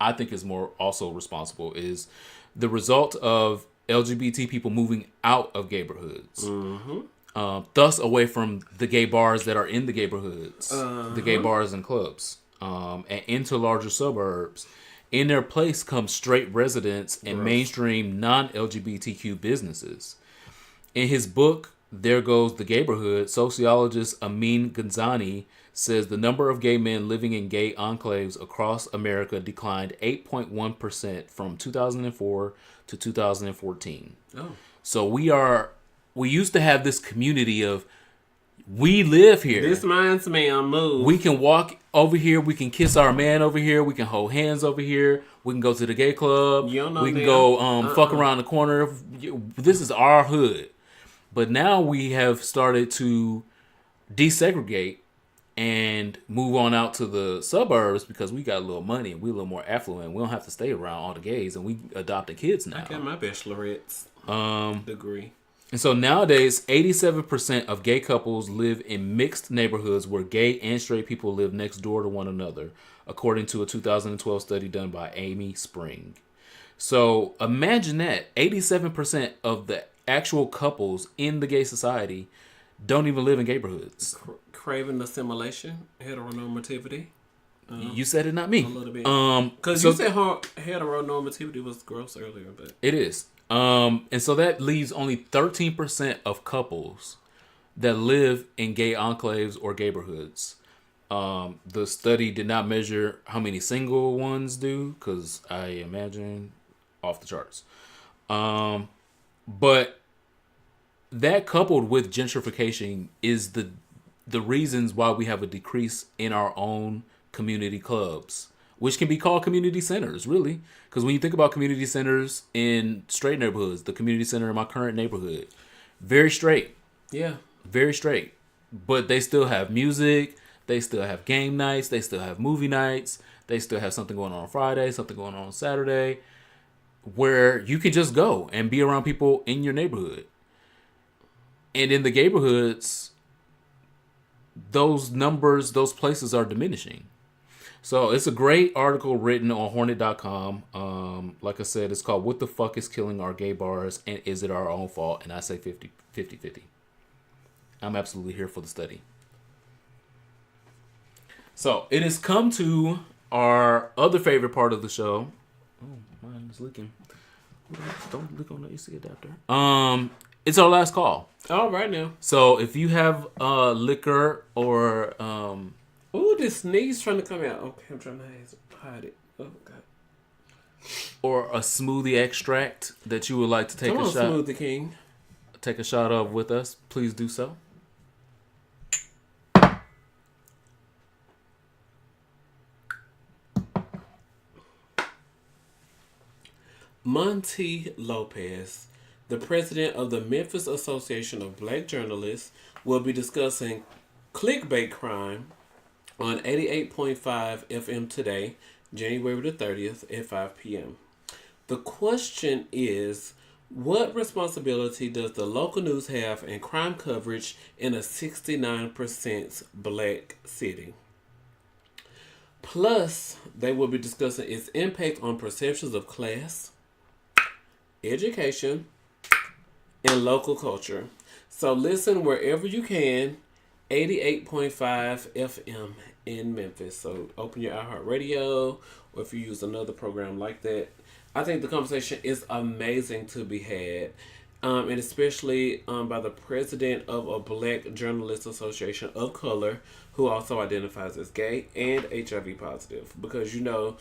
I think is more also responsible, is the result of LGBT people moving out of neighborhoods. Mm-hmm. Thus away from the gay bars that are in the neighborhoods, the gay bars and clubs, and into larger suburbs. In their place come straight residents and mainstream non-LGBTQ businesses. In his book, There Goes the Gayborhood, sociologist Amin Ghanzani says the number of gay men living in gay enclaves across America declined 8.1% from 2004 to 2014. So we used to have this community of, we live here. This man's man move. We can walk over here. We can kiss our man over here. We can hold hands over here. We can go to the gay club. We can go fuck around the corner. This is our hood. But now we have started to desegregate and move on out to the suburbs because we got a little money and we're a little more affluent. We don't have to stay around all the gays, and we adopting kids now. I got my bachelorette's degree. And so nowadays, 87% of gay couples live in mixed neighborhoods where gay and straight people live next door to one another, according to a 2012 study done by Amy Spring. So imagine that 87% of the actual couples in the gay society don't even live in neighborhoods. Craving assimilation, heteronormativity. You said it, not me. A little bit. Because you said heteronormativity was gross earlier, but it is. And so that leaves only 13% of couples that live in gay enclaves or gayborhoods. The study did not measure how many single ones do, because I imagine off the charts. But that coupled with gentrification is the reasons why we have a decrease in our own community clubs, which can be called community centers, really. Because when you think about community centers in straight neighborhoods, the community center in my current neighborhood, very straight. Yeah. Very straight. But they still have music. They still have game nights. They still have movie nights. They still have something going on Friday, something going on Saturday, where you can just go and be around people in your neighborhood. And in the neighborhoods, those numbers, those places are diminishing. So it's a great article written on Hornet.com. Like I said, it's called "What the Fuck is Killing Our Gay Bars and Is It Our Own Fault?" And I say 50-50. I'm absolutely here for the study. So it has come to our other favorite part of the show. Oh, mine is leaking. Don't leak on the AC adapter. It's our last call. All right now. So if you have liquor or ooh, this sneeze trying to come out. Okay, I'm trying to hide it. Oh God. Or a smoothie extract that you would like to take Come a on, shot. Smoothie King. Take a shot of with us, please do so. Monty Lopez, the president of the Memphis Association of Black Journalists, will be discussing clickbait crime on 88.5 FM today, January the 30th at 5 p.m. The question is, what responsibility does the local news have in crime coverage in a 69% black city? Plus, they will be discussing its impact on perceptions of class, education, and local culture. So listen wherever you can, 88.5 FM in Memphis. So open your iHeartRadio, or if you use another program like that. I think the conversation is amazing to be had, and especially by the president of a Black Journalists Association of Color, who also identifies as gay and HIV positive. Because, you know,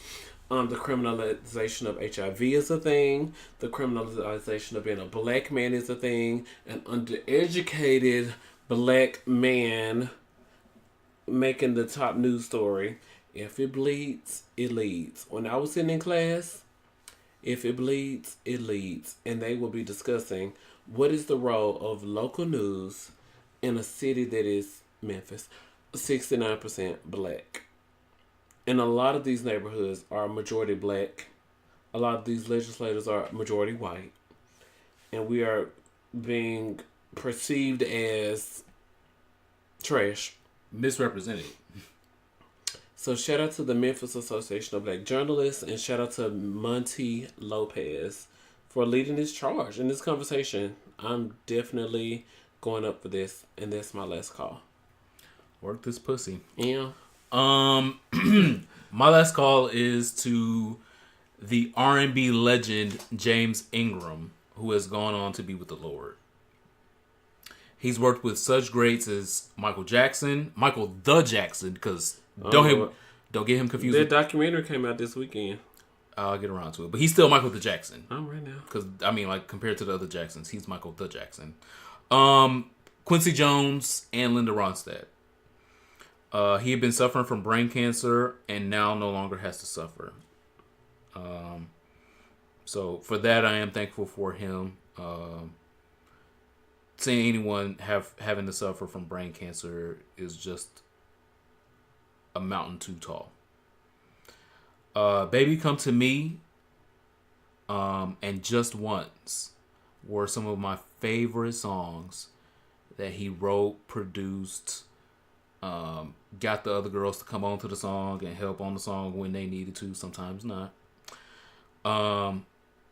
the criminalization of HIV is a thing. The criminalization of being a black man is a thing. An undereducated black man making the top news story. If it bleeds, it leads. When I was sitting in class, if it bleeds, it leads. And they will be discussing what is the role of local news in a city that is Memphis, 69% black. And a lot of these neighborhoods are majority black. A lot of these legislators are majority white. And we are being perceived as trash. Misrepresented. So shout out to the Memphis Association of Black Journalists, and shout out to Monty Lopez for leading this charge in this conversation. I'm definitely going up for this, and that's my last call. Work this pussy. Yeah. My last call is to the R&B legend James Ingram, who has gone on to be with the Lord. He's worked with such greats as Michael the Jackson, because don't get him confused. That documentary came out this weekend. I'll get around to it, but he's still Michael the Jackson. Oh, right now. Because I mean, like, compared to the other Jacksons, he's Michael the Jackson. Quincy Jones and Linda Ronstadt. He had been suffering from brain cancer and now no longer has to suffer. So for that, I am thankful for him. Seeing anyone having to suffer from brain cancer is just a mountain too tall. Baby Come to Me and Just Once were some of my favorite songs that he wrote, produced, got the other girls to come on to the song and help on the song when they needed to, sometimes not.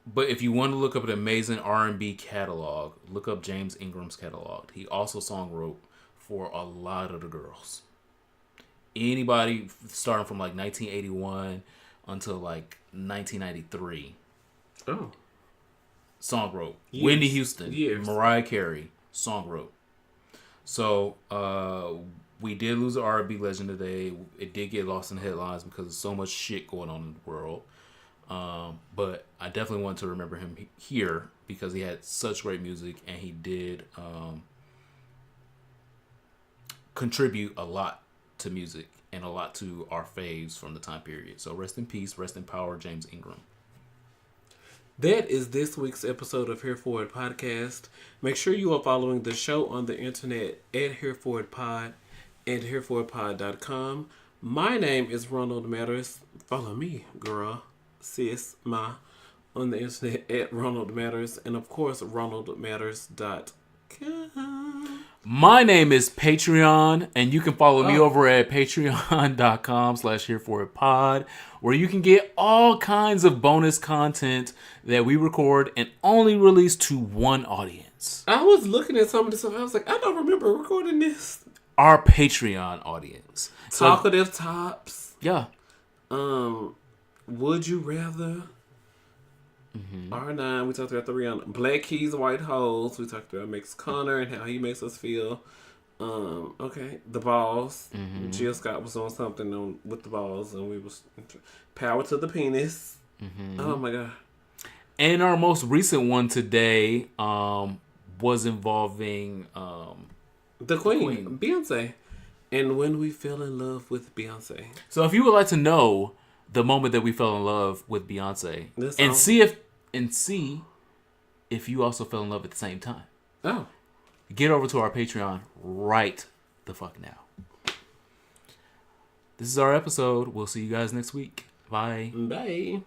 But if you want to look up an amazing R&B catalog, look up James Ingram's catalog. He also song wrote for a lot of the girls. Anybody starting from like 1981 until like 1993. Oh. song wrote. Years. Whitney Houston, Years. Mariah Carey, song wrote. So we did lose an R&B legend today. It did get lost in the headlines because there's so much shit going on in the world. But I definitely want to remember him here because he had such great music and he did contribute a lot to music and a lot to our faves from the time period. So rest in peace, rest in power, James Ingram. That is this week's episode of Here For It Podcast. Make sure you are following the show on the internet at Here For It Pod and hereforitpod.com. My name is Ronald Matters. Follow me, girl, sis, ma, on the internet at Ronald Matters and of course ronaldmatters.com. My name is Patreon, and you can follow me over at patreon.com/hereforitpod, where you can get all kinds of bonus content that we record and only release to one audience. I was looking at some of this stuff. I was like, I don't remember recording this. Our Patreon audience. Talkative Tops. Yeah. Would You Rather? R9, we talked about the Rihanna. Black Keys, White Holes, we talked about Max Connor and how he makes us feel. Okay, The Balls. Jill Scott was on something with The Balls, and we was Power to the Penis. Oh my God. And our most recent one today was involving the Queen, Beyonce. And When We Fell in Love with Beyonce. So if you would like to know the moment that we fell in love with Beyonce and see if you also fell in love at the same time. Oh. Get over to our Patreon right the fuck now. This is our episode. We'll see you guys next week. Bye. Bye.